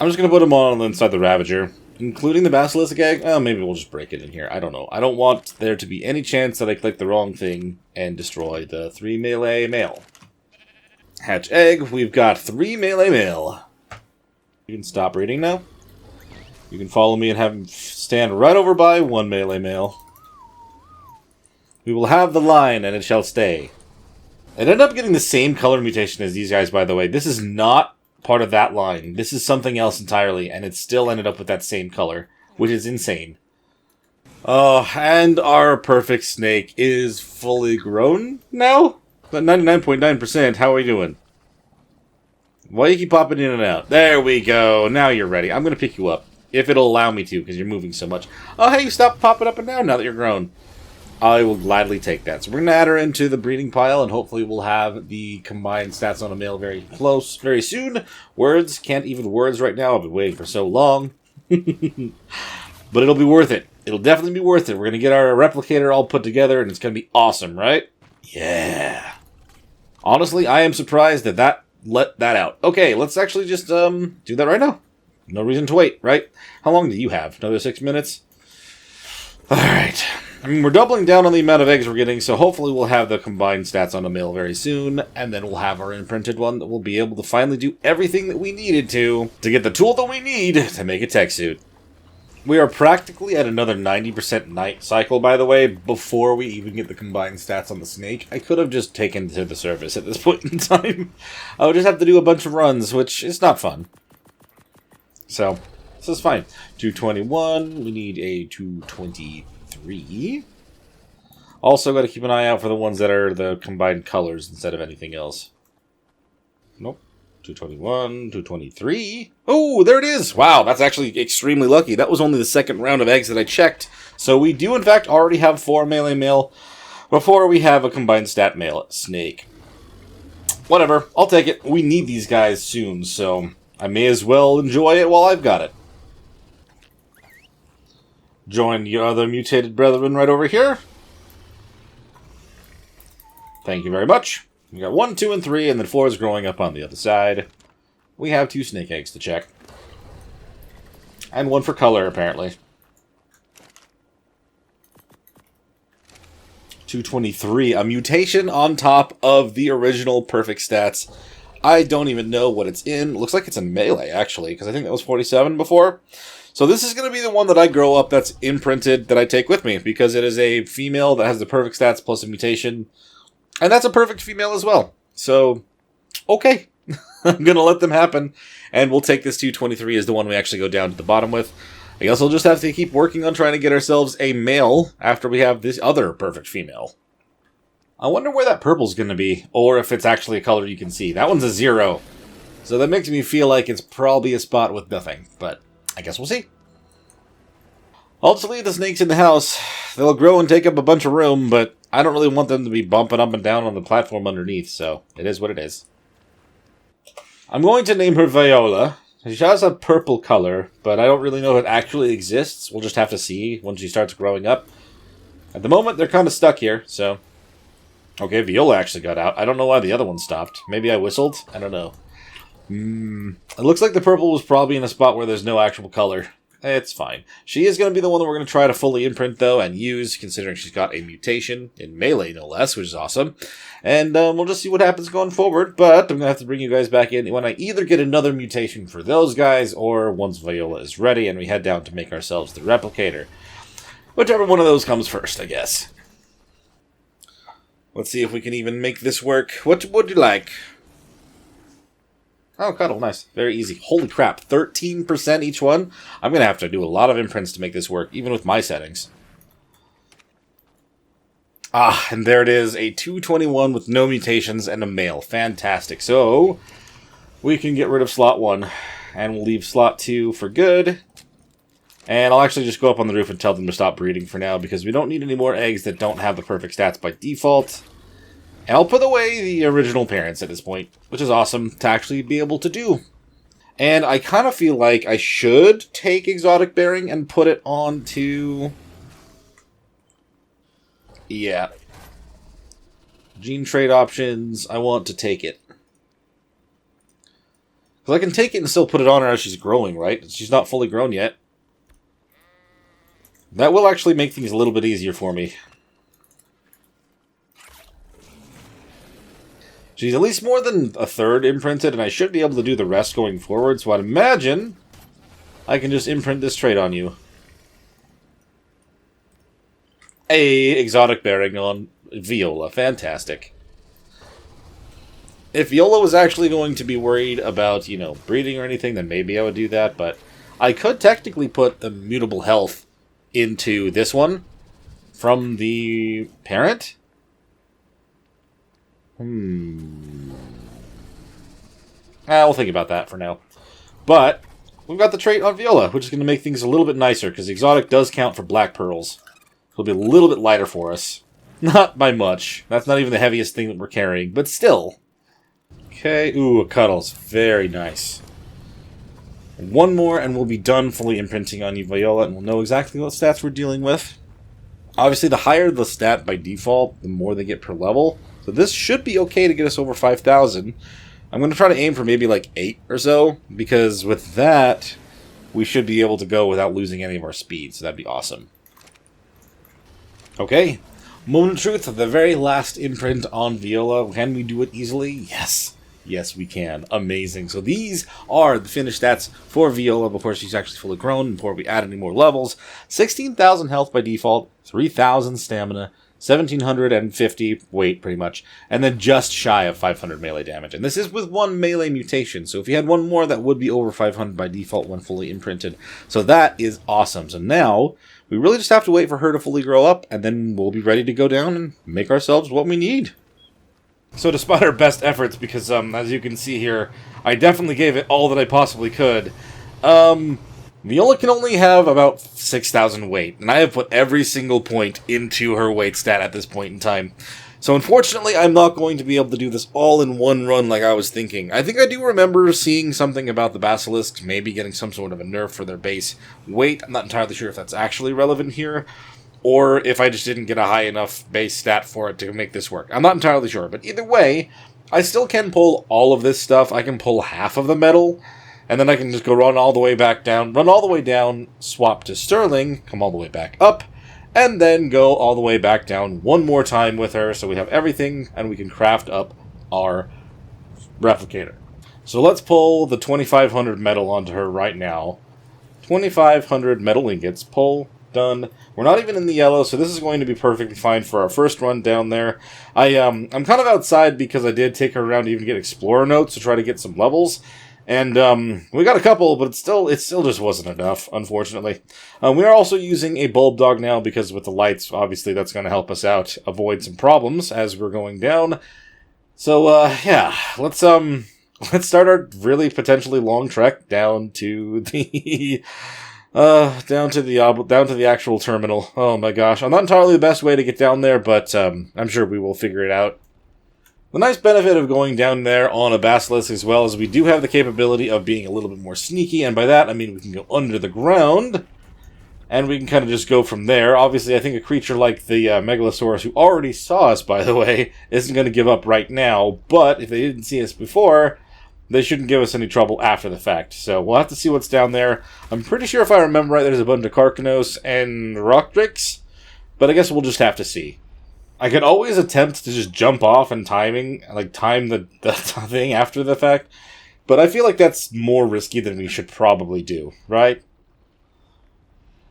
I'm just going to put them all inside the Ravager. Including the basilisk egg? Oh, maybe we'll just break it in here. I don't know. I don't want there to be any chance that I click the wrong thing and destroy the 3 melee male. Hatch egg. We've got 3 melee male. You can stop reading now. You can follow me and have him stand right over by 1 melee male. We will have the line and it shall stay. It ended up getting the same color mutation as these guys, by the way. This is not part of that line. This is something else entirely, and it still ended up with that same color, which is insane. Oh, and our perfect snake is fully grown now? But 99.9%, how are we doing? Why do you keep popping in and out? There we go. Now you're ready. I'm going to pick you up, if it'll allow me to, because you're moving so much. Oh, hey, stop popping up and down now that you're grown. I will gladly take that. So we're going to add her into the breeding pile, and hopefully we'll have the combined stats on a male very soon. Words. Can't even words right now. I've been waiting for so long. But it'll be worth it. It'll definitely be worth it. We're going to get our replicator all put together, and it's going to be awesome, right? Yeah. Honestly, I am surprised that let that out. Okay, let's actually just do that right now. No reason to wait, right? How long do you have? Another 6 minutes? Alright. I mean, we're doubling down on the amount of eggs we're getting, so hopefully we'll have the combined stats on a male very soon, and then we'll have our imprinted one that will be able to finally do everything that we needed to get the tool that we need to make a tech suit. We are practically at another 90% night cycle, by the way, before we even get the combined stats on the snake. I could have just taken to the service at this point in time. I would just have to do a bunch of runs, which is not fun. So, this is fine. 221, we need a 223. Also, got to keep an eye out for the ones that are the combined colors instead of anything else. Nope. 221, 223. Oh, there it is! Wow, that's actually extremely lucky. That was only the second round of eggs that I checked. So we do, in fact, already have 4 melee male before we have a combined stat male snake. Whatever, I'll take it. We need these guys soon, so I may as well enjoy it while I've got it. Join your other mutated brethren right over here. Thank you very much. We got 1, 2, and 3, and then 4 is growing up on the other side. We have 2 snake eggs to check. And 1 for color, apparently. 223, a mutation on top of the original perfect stats. I don't even know what it's in. Looks like it's in melee, actually, because I think that was 47 before. So this is going to be the one that I grow up that's imprinted that I take with me, because it is a female that has the perfect stats plus a mutation. And that's a perfect female as well. So, okay. I'm going to let them happen. And we'll take this 223 as the one we actually go down to the bottom with. I guess we'll just have to keep working on trying to get ourselves a male after we have this other perfect female. I wonder where that purple's going to be. Or if it's actually a color you can see. That one's a 0. So that makes me feel like it's probably a spot with nothing. But I guess we'll see. Ultimately, the snakes in the house, they'll grow and take up a bunch of room, but I don't really want them to be bumping up and down on the platform underneath, so it is what it is. I'm going to name her Viola. She has a purple color, but I don't really know if it actually exists. We'll just have to see when she starts growing up. At the moment, they're kind of stuck here, so... Okay, Viola actually got out. I don't know why the other one stopped. Maybe I whistled? I don't know. It looks like the purple was probably in a spot where there's no actual color. It's fine. She is going to be the one that we're going to try to fully imprint, though, and use, considering she's got a mutation in melee, no less, which is awesome. And we'll just see what happens going forward, but I'm going to have to bring you guys back in when I either get another mutation for those guys, or once Viola is ready and we head down to make ourselves the Replicator. Whichever one of those comes first, I guess. Let's see if we can even make this work. What would you like? Oh, cuddle, nice. Very easy. Holy crap, 13% each one? I'm going to have to do a lot of imprints to make this work, even with my settings. Ah, and there it is, a 221 with no mutations and a male. Fantastic. So, we can get rid of slot 1, and we'll leave slot 2 for good. And I'll actually just go up on the roof and tell them to stop breeding for now, because we don't need any more eggs that don't have the perfect stats by default. And I'll put away the original parents at this point, which is awesome to actually be able to do. And I kind of feel like I should take Exotic Bearing and put it onto... Yeah. Gene trait options, I want to take it. Because I can take it and still put it on her as she's growing, right? She's not fully grown yet. That will actually make things a little bit easier for me. She's at least more than a third imprinted, and I should be able to do the rest going forward, so I'd imagine I can just imprint this trait on you. Exotic Bearing on Viola. Fantastic. If Viola was actually going to be worried about, breeding or anything, then maybe I would do that, but I could technically put Immutable Health into this one from the parent. We'll think about that for now. But we've got the trait on Viola, which is going to make things a little bit nicer, because exotic does count for black pearls. It'll be a little bit lighter for us. Not by much. That's not even the heaviest thing that we're carrying, but still. Okay, ooh, a cuddles. Very nice. One more, and we'll be done fully imprinting on you, Viola, and we'll know exactly what stats we're dealing with. Obviously, the higher the stat by default, the more they get per level. So this should be okay to get us over 5,000. I'm going to try to aim for maybe like 8 or so, because with that, we should be able to go without losing any of our speed, so that'd be awesome. Okay, moment of truth, the very last imprint on Viola. Can we do it easily? Yes. Yes, we can. Amazing. So these are the finished stats for Viola before she's actually fully grown, before we add any more levels. 16,000 health by default, 3,000 stamina, 1,750 weight, pretty much, and then just shy of 500 melee damage. And this is with one melee mutation, so if you had one more, that would be over 500 by default when fully imprinted. So that is awesome. So now, we really just have to wait for her to fully grow up, and then we'll be ready to go down and make ourselves what we need. So despite our best efforts, because as you can see here, I definitely gave it all that I possibly could, Viola can only have about 6,000 weight, and I have put every single point into her weight stat at this point in time. So unfortunately, I'm not going to be able to do this all in one run like I was thinking. I think I do remember seeing something about the Basilisks maybe getting some sort of a nerf for their base weight. I'm not entirely sure if that's actually relevant here, or if I just didn't get a high enough base stat for it to make this work. I'm not entirely sure, but either way, I still can pull all of this stuff. I can pull half of the metal, and then I can just go run all the way back down, swap to Sterling, come all the way back up, and then go all the way back down one more time with her, so we have everything, and we can craft up our replicator. So let's pull the 2,500 metal onto her right now. 2,500 metal ingots, pull, done. We're not even in the yellow, so this is going to be perfectly fine for our first run down there. I'm kind of outside because I did take her around to even get Explorer notes to try to get some levels. And we got a couple, but it still just wasn't enough, unfortunately. We are also using a bulb dog now because with the lights, obviously that's going to help us out avoid some problems as we're going down. So yeah, let's start our really potentially long trek down to the down to the actual terminal. Oh my gosh, I'm not entirely the best way to get down there, but I'm sure we will figure it out. The nice benefit of going down there on a Basilisk as well is we do have the capability of being a little bit more sneaky, and by that I mean we can go under the ground, and we can kind of just go from there. Obviously, I think a creature like the Megalosaurus, who already saw us, by the way, isn't going to give up right now, but if they didn't see us before, they shouldn't give us any trouble after the fact. So we'll have to see what's down there. I'm pretty sure if I remember right, there's a bunch of Carcanos and rock drakes, but I guess we'll just have to see. I could always attempt to just jump off and time the thing after the fact, but I feel like that's more risky than we should probably do, right?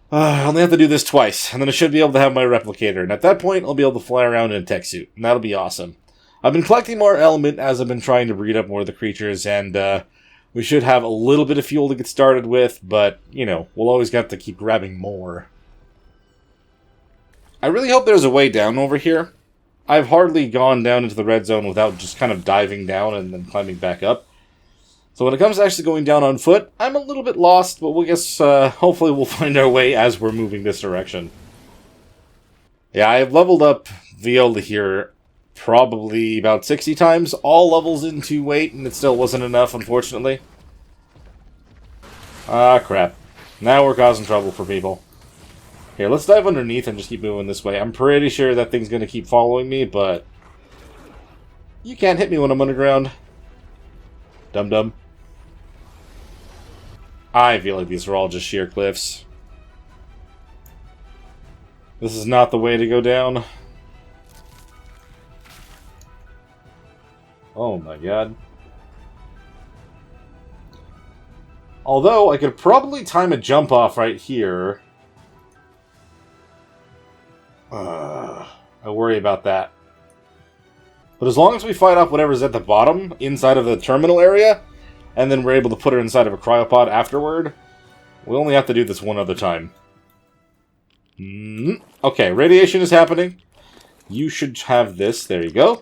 I only have to do this twice, and then I should be able to have my replicator, and at that point, I'll be able to fly around in a tech suit, and that'll be awesome. I've been collecting more element as I've been trying to breed up more of the creatures, and we should have a little bit of fuel to get started with, but, you know, we'll always have to keep grabbing more. I really hope there's a way down over here. I've hardly gone down into the red zone without just kind of diving down and then climbing back up. So when it comes to actually going down on foot, I'm a little bit lost, but we'll guess, hopefully we'll find our way as we're moving this direction. Yeah, I've leveled up Viola here probably about 60 times, all levels into weight, and it still wasn't enough, unfortunately. Ah, crap. Now we're causing trouble for people. Here, let's dive underneath and just keep moving this way. I'm pretty sure that thing's going to keep following me, but you can't hit me when I'm underground. Dum-dum. I feel like these are all just sheer cliffs. This is not the way to go down. Oh my god. Although, I could probably time a jump off right here. I worry about that. But as long as we fight off whatever's at the bottom, inside of the terminal area, and then we're able to put her inside of a cryopod afterward, we only have to do this one other time. Okay, radiation is happening. You should have this. There you go.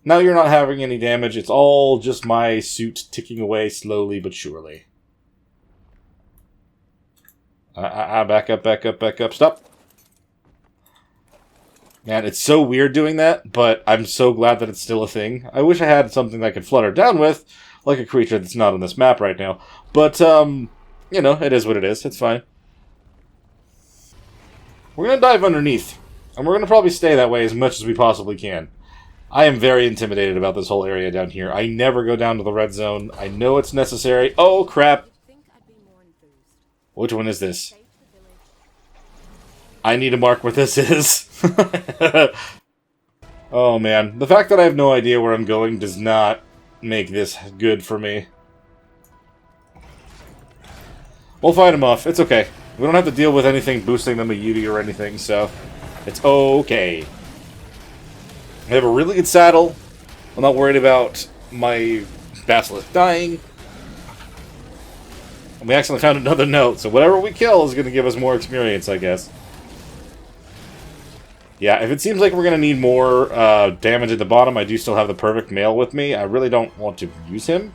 Now you're not having any damage. It's all just my suit ticking away slowly but surely. Back up, back up, back up. Stop. Man, it's so weird doing that, but I'm so glad that it's still a thing. I wish I had something that I could flutter down with, like a creature that's not on this map right now. But, you know, it is what it is. It's fine. We're going to dive underneath, and we're going to probably stay that way as much as we possibly can. I am very intimidated about this whole area down here. I never go down to the red zone. I know it's necessary. Oh, crap. Which one is this? I need to mark where this is. Oh, man. The fact that I have no idea where I'm going does not make this good for me. We'll fight them off. It's okay. We don't have to deal with anything boosting them a UD or anything, so it's okay. I have a really good saddle. I'm not worried about my Basilisk dying. And we accidentally found another note, so whatever we kill is going to give us more experience, I guess. Yeah, if it seems like we're going to need more damage at the bottom, I do still have the perfect male with me. I really don't want to use him.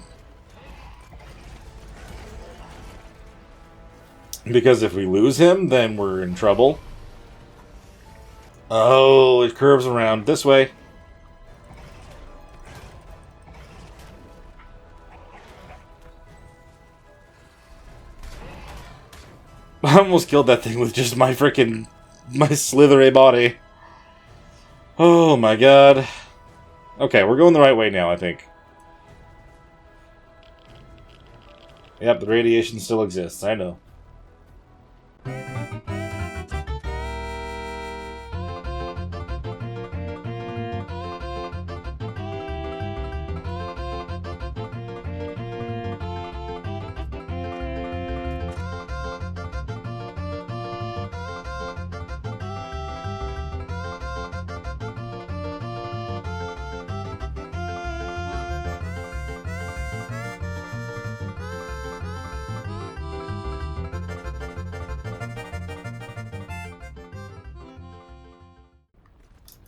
Because if we lose him, then we're in trouble. Oh, it curves around this way. I almost killed that thing with just my slithery body. Oh my god. Okay, we're going the right way now, I think. Yep, the radiation still exists, I know.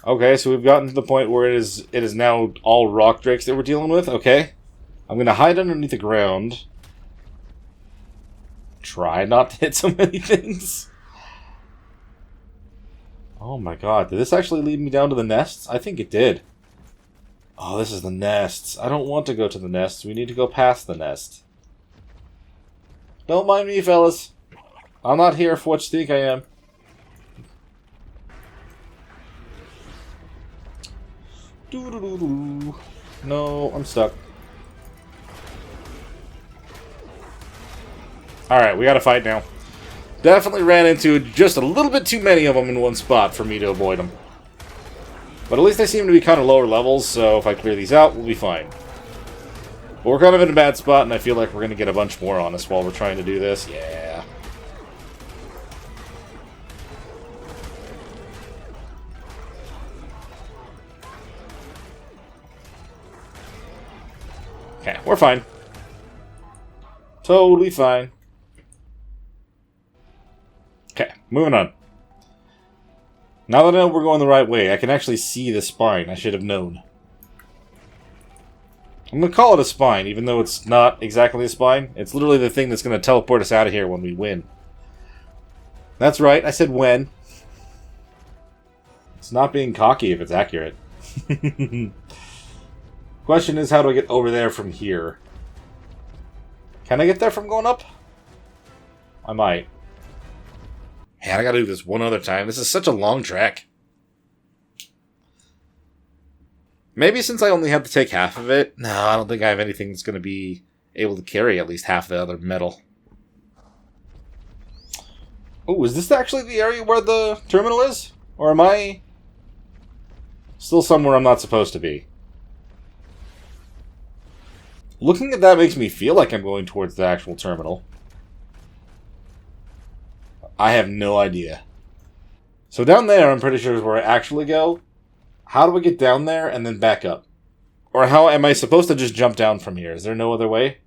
Okay, so we've gotten to the point where it is now all rock drakes that we're dealing with. Okay. I'm going to hide underneath the ground. Try not to hit so many things. Oh my god, did this actually lead me down to the nests? I think it did. Oh, this is the nests. I don't want to go to the nests. We need to go past the nest. Don't mind me, fellas. I'm not here for what you think I am. No, I'm stuck. Alright, we gotta fight now. Definitely ran into just a little bit too many of them in one spot for me to avoid them. But at least they seem to be kind of lower levels, so if I clear these out, we'll be fine. But we're kind of in a bad spot, and I feel like we're going to get a bunch more on us while we're trying to do this. Yeah. Okay, we're fine. Totally fine. Okay, moving on. Now that I know we're going the right way, I can actually see the spine. I should have known. I'm going to call it a spine, even though it's not exactly a spine. It's literally the thing that's going to teleport us out of here when we win. That's right, I said when. It's not being cocky if it's accurate. Question is, how do I get over there from here? Can I get there from going up? I might. Man, I gotta do this one other time. This is such a long track. Maybe since I only have to take half of it. No, I don't think I have anything that's going to be able to carry at least half the other metal. Oh, is this actually the area where the terminal is? Or am I still somewhere I'm not supposed to be? Looking at that makes me feel like I'm going towards the actual terminal. I have no idea. So down there, I'm pretty sure is where I actually go. How do I get down there and then back up? Or how am I supposed to just jump down from here? Is there no other way?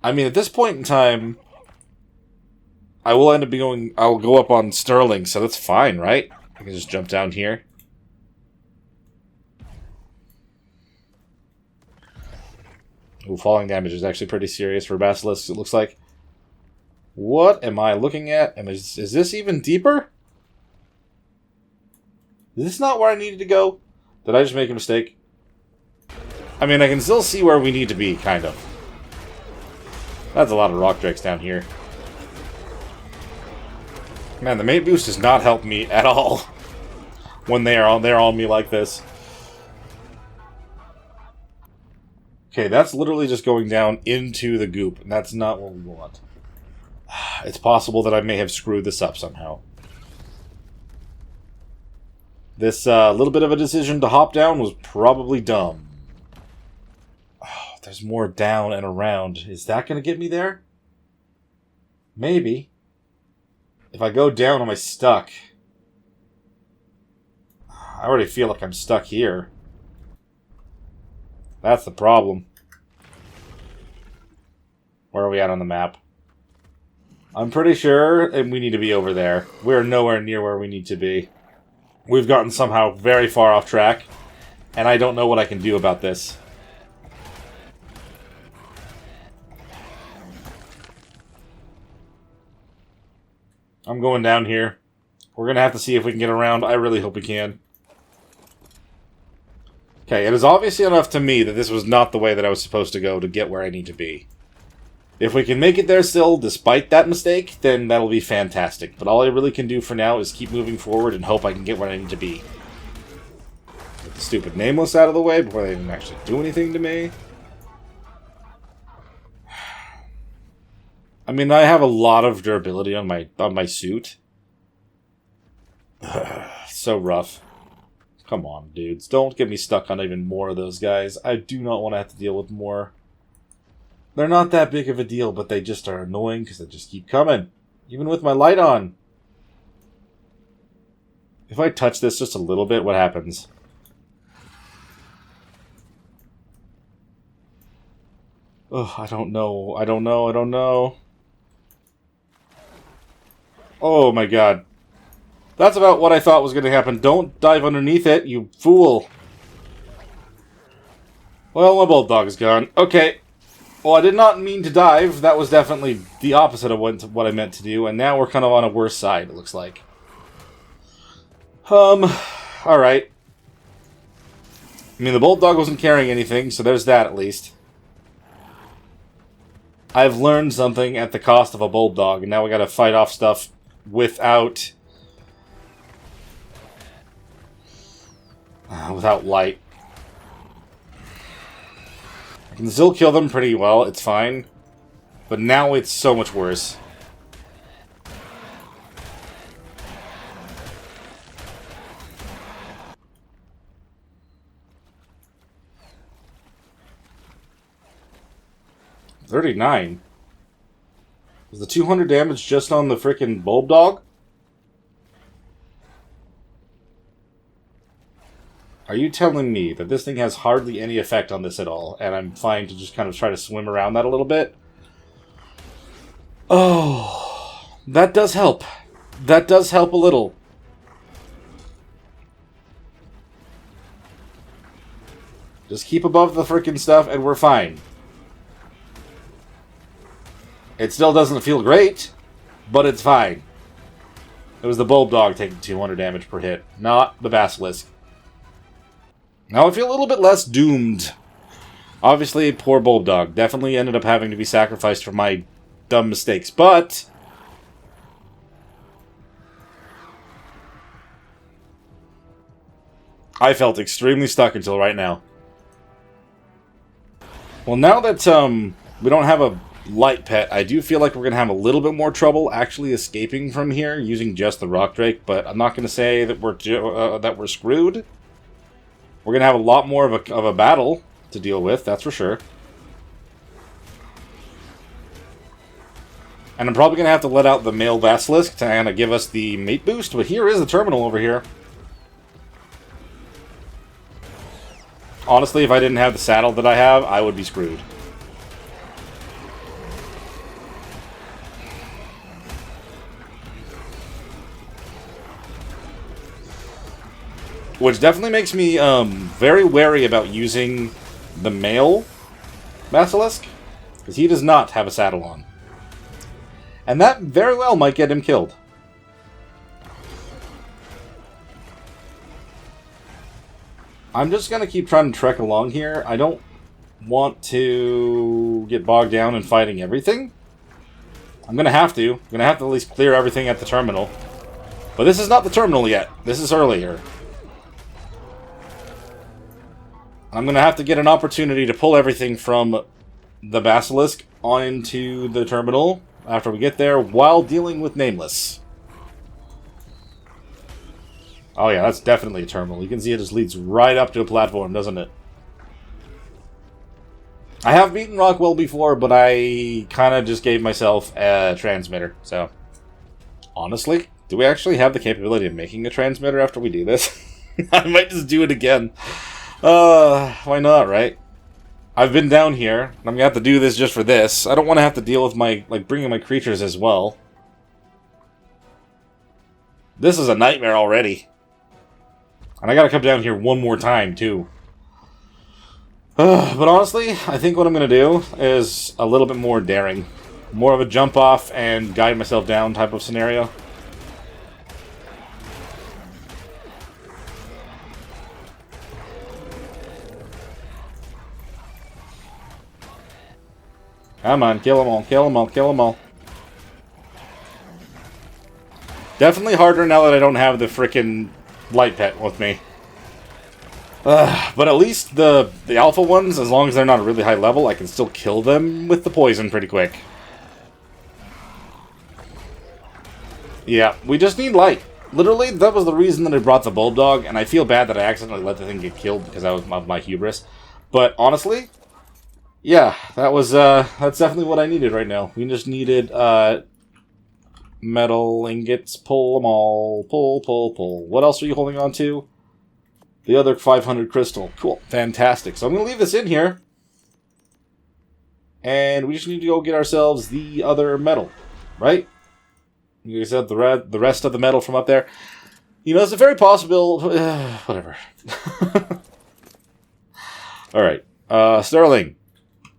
I mean, at this point in time, I will end up going. I'll go up on Sterling, so that's fine, right? I can just jump down here. Ooh, falling damage is actually pretty serious for Basilisks, it looks like. What am I looking at? Is this even deeper? Is this not where I needed to go? Did I just make a mistake? I mean, I can still see where we need to be, kind of. That's a lot of rock drakes down here. Man, the mate boost does not help me at all when they're on me like this. Okay, that's literally just going down into the goop, and that's not what we want. It's possible that I may have screwed this up somehow. This little bit of a decision to hop down was probably dumb. Oh, there's more down and around. Is that going to get me there? Maybe. If I go down, am I stuck? I already feel like I'm stuck here. That's the problem. Where are we at on the map? I'm pretty sure we need to be over there. We're nowhere near where we need to be. We've gotten somehow very far off track, and I don't know what I can do about this. I'm going down here. We're going to have to see if we can get around. I really hope we can. Okay, it is obviously enough to me that this was not the way that I was supposed to go to get where I need to be. If we can make it there still, despite that mistake, then that'll be fantastic. But all I really can do for now is keep moving forward and hope I can get where I need to be. Get the stupid nameless out of the way before they even actually do anything to me. I mean, I have a lot of durability on my suit. So rough. Come on, dudes. Don't get me stuck on even more of those guys. I do not want to have to deal with more. They're not that big of a deal, but they just are annoying because they just keep coming. Even with my light on. If I touch this just a little bit, what happens? Oh, I don't know. I don't know. I don't know. Oh my god. That's about what I thought was going to happen. Don't dive underneath it, you fool. Well, my bulldog is gone. Okay. Well, I did not mean to dive. That was definitely the opposite of what I meant to do. And now we're kind of on a worse side, it looks like. Alright. I mean, the bulldog wasn't carrying anything, so there's that at least. I've learned something at the cost of a bulldog, and now we gotta fight off stuff without light. I can still kill them pretty well, it's fine. But now it's so much worse. $39. Is the 200 damage just on the frickin' bulb dog? Are you telling me that this thing has hardly any effect on this at all, and I'm fine to just kind of try to swim around that a little bit? Oh, that does help. That does help a little. Just keep above the frickin' stuff and we're fine. It still doesn't feel great, but it's fine. It was the bulb dog taking 200 damage per hit, not the basilisk. Now I feel a little bit less doomed. Obviously, poor bulb dog definitely ended up having to be sacrificed for my dumb mistakes, but I felt extremely stuck until right now. Well, now that we don't have a light pet, I do feel like we're going to have a little bit more trouble actually escaping from here using just the rock drake, but I'm not going to say that we're screwed. We're going to have a lot more of a battle to deal with, that's for sure. And I'm probably going to have to let out the male basilisk to kind of give us the mate boost, but here is the terminal over here. Honestly, if I didn't have the saddle that I have, I would be screwed. Which definitely makes me very wary about using the male basilisk, because he does not have a saddle on. And that very well might get him killed. I'm just going to keep trying to trek along here. I don't want to get bogged down in fighting everything. I'm going to have to. I'm going to have to at least clear everything at the terminal. But this is not the terminal yet. This is earlier. I'm going to have to get an opportunity to pull everything from the basilisk onto the terminal after we get there while dealing with Nameless. Oh yeah, that's definitely a terminal. You can see it just leads right up to a platform, doesn't it? I have beaten Rockwell before, but I kind of just gave myself a transmitter, so... Honestly, do we actually have the capability of making a transmitter after we do this? I might just do it again. Why not, right? I've been down here, and I'm gonna have to do this just for this. I don't want to have to deal with my, bringing my creatures as well. This is a nightmare already. And I gotta come down here one more time, too. But honestly, I think what I'm gonna do is a little bit more daring. More of a jump off and guide myself down type of scenario. Come on, kill them all, kill them all, kill them all. Definitely harder now that I don't have the frickin' light pet with me. But at least the alpha ones, as long as they're not a really high level, I can still kill them with the poison pretty quick. Yeah, we just need light. Literally, that was the reason that I brought the bulb dog, and I feel bad that I accidentally let the thing get killed because of my hubris. But honestly... yeah, that's definitely what I needed right now. We just needed, metal ingots. Pull them all. Pull, pull, pull. What else are you holding on to? The other 500 crystal. Cool. Fantastic. So I'm going to leave this in here. And we just need to go get ourselves the other metal. Right? You said the rest of the metal from up there. You know, it's a very possible... whatever. Alright. Sterling.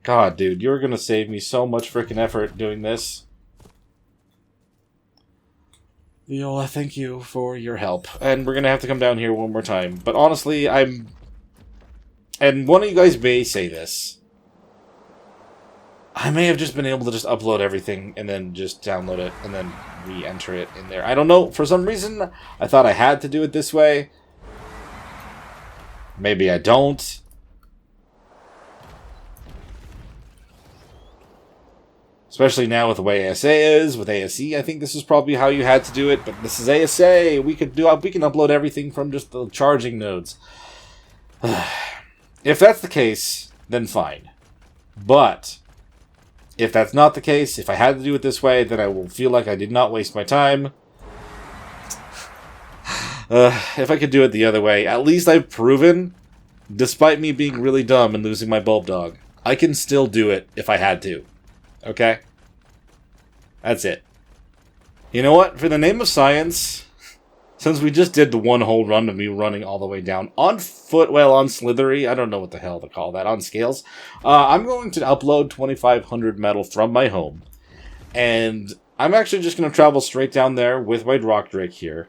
God, dude, you're gonna save me so much freaking effort doing this. Viola, thank you for your help. And we're gonna have to come down here one more time. But honestly, and one of you guys may say this. I may have just been able to just upload everything and then just download it and then re-enter it in there. I don't know. For some reason, I thought I had to do it this way. Maybe I don't. Especially now with the way ASA is, with ASE, I think this is probably how you had to do it, but this is ASA. We can upload everything from just the charging nodes. If that's the case, then fine. But if that's not the case, if I had to do it this way, then I will feel like I did not waste my time. If I could do it the other way, at least I've proven, despite me being really dumb and losing my bulb dog, I can still do it if I had to. Okay? That's it. You know what? For the name of science, since we just did the one whole run of me running all the way down on foot, well, on slithery, I don't know what the hell to call that, on scales, I'm going to upload 2,500 metal from my home. And I'm actually just going to travel straight down there with my rock drake here.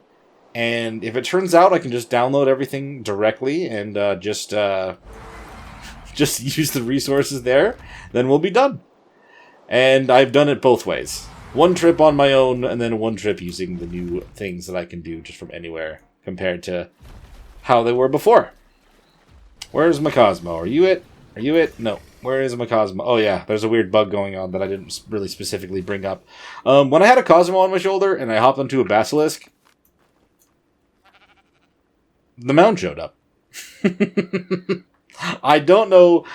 And if it turns out I can just download everything directly and just use the resources there, then we'll be done. And I've done it both ways. One trip on my own, and then one trip using the new things that I can do just from anywhere, compared to how they were before. Where's my Cosmo? Are you it? Are you it? No. Where is my Cosmo? Oh yeah, there's a weird bug going on that I didn't really specifically bring up. When I had a Cosmo on my shoulder, and I hopped onto a basilisk, the mound showed up. I don't know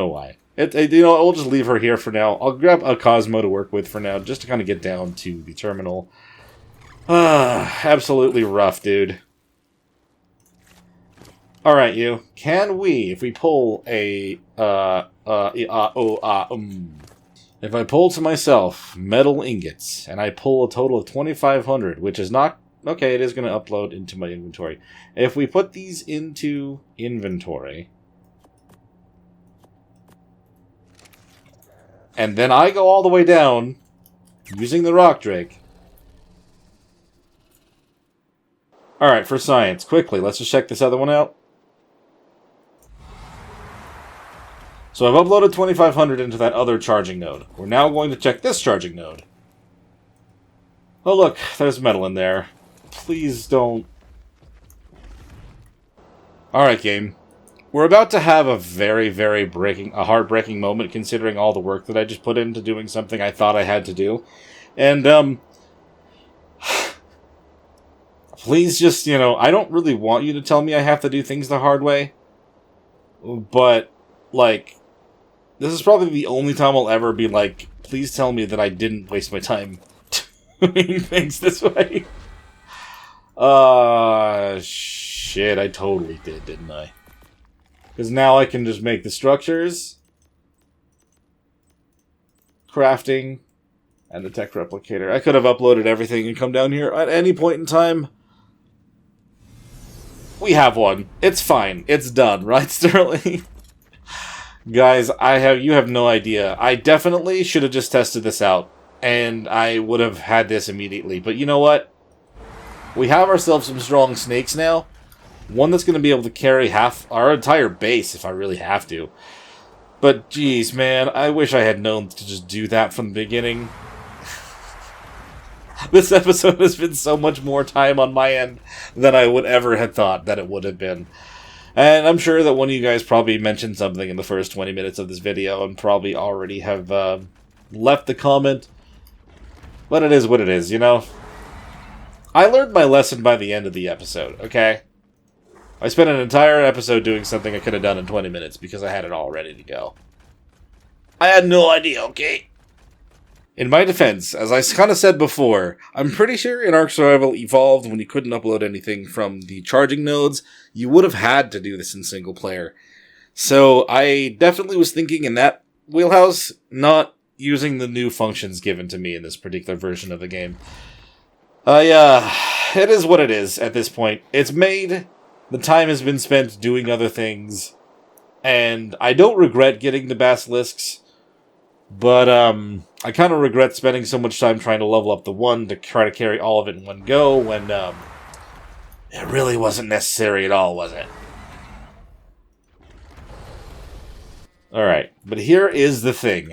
why. I'll just leave her here for now. I'll grab a Cosmo to work with for now, just to kind of get down to the terminal. Absolutely rough, dude. Alright, you. Can we, if we pull a, if I pull to myself metal ingots, and I pull a total of 2,500, which is not, okay, it is going to upload into my inventory. If we put these into inventory, and then I go all the way down, using the rock drake. Alright, for science, quickly, let's just check this other one out. So I've uploaded 2,500 into that other charging node. We're now going to check this charging node. Oh look, there's metal in there. Please don't. Alright, game. We're about to have a very, very heartbreaking moment, considering all the work that I just put into doing something I thought I had to do. And, please just, I don't really want you to tell me I have to do things the hard way. But, like, this is probably the only time I'll ever be like, please tell me that I didn't waste my time doing things this way. Shit, I totally did, didn't I? Because now I can just make the structures, crafting, and the Tek Replicator. I could have uploaded everything and come down here at any point in time. We have one. It's fine. It's done, right, Sterling? Guys, you have no idea. I definitely should have just tested this out, and I would have had this immediately. But you know what? We have ourselves some strong snakes now. One that's going to be able to carry half our entire base if I really have to. But, geez, man, I wish I had known to just do that from the beginning. This episode has been so much more time on my end than I would ever have thought that it would have been. And I'm sure that one of you guys probably mentioned something in the first 20 minutes of this video and probably already have left the comment. But it is what it is, I learned my lesson by the end of the episode, okay? I spent an entire episode doing something I could have done in 20 minutes because I had it all ready to go. I had no idea, okay? In my defense, as I kind of said before, I'm pretty sure in Ark Survival Evolved, when you couldn't upload anything from the charging nodes, you would have had to do this in single player. So I definitely was thinking in that wheelhouse, not using the new functions given to me in this particular version of the game. It is what it is at this point. It's made. The time has been spent doing other things, and I don't regret getting the basilisks, but I kind of regret spending so much time trying to level up the one to try to carry all of it in one go when it really wasn't necessary at all, was it? Alright, but here is the thing.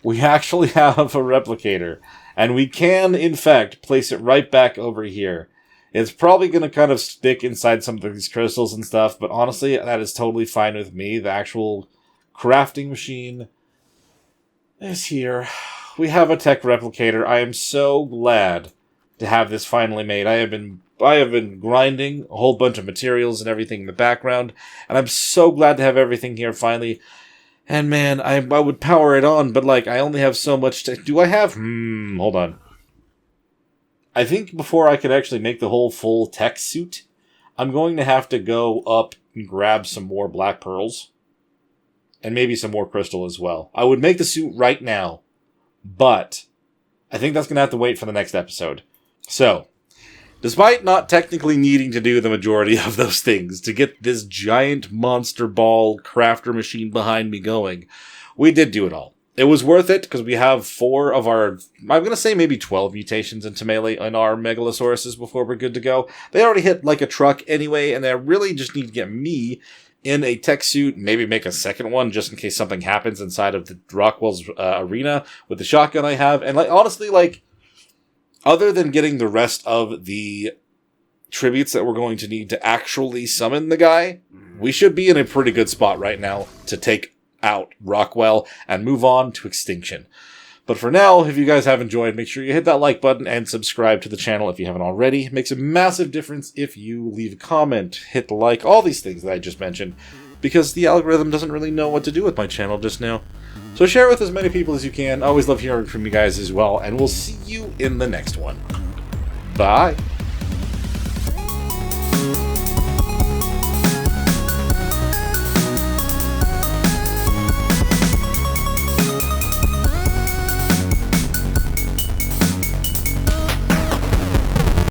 We actually have a replicator, and we can, in fact, place it right back over here. It's probably going to kind of stick inside some of these crystals and stuff, but honestly, that is totally fine with me. The actual crafting machine is here. We have a Tek Replicator. I am so glad to have this finally made. I have been grinding a whole bunch of materials and everything in the background, and I'm so glad to have everything here finally. And man, I would power it on, but like, I only have so much to... Do I have... hold on. I think before I could actually make the whole full tech suit, I'm going to have to go up and grab some more black pearls. And maybe some more crystal as well. I would make the suit right now, but I think that's going to have to wait for the next episode. So, despite not technically needing to do the majority of those things to get this giant monster ball crafter machine behind me going, we did do it all. It was worth it because we have 4 of our, I'm going to say maybe 12 mutations into melee in our Megalosauruses before we're good to go. They already hit like a truck anyway, and I really just need to get me in a tech suit, maybe make a second one just in case something happens inside of the Rockwell's arena with the shotgun I have. And like honestly, like, other than getting the rest of the tributes that we're going to need to actually summon the guy, we should be in a pretty good spot right now to take out Rockwell and move on to extinction. But for now, if you guys have enjoyed, make sure you hit that like button and subscribe to the channel if you haven't already. It makes a massive difference if you leave a comment, hit the like, all these things that I just mentioned, because the algorithm doesn't really know what to do with my channel just now. So share with as many people as you can. I always love hearing from you guys as well, and we'll see you in the next one. Bye!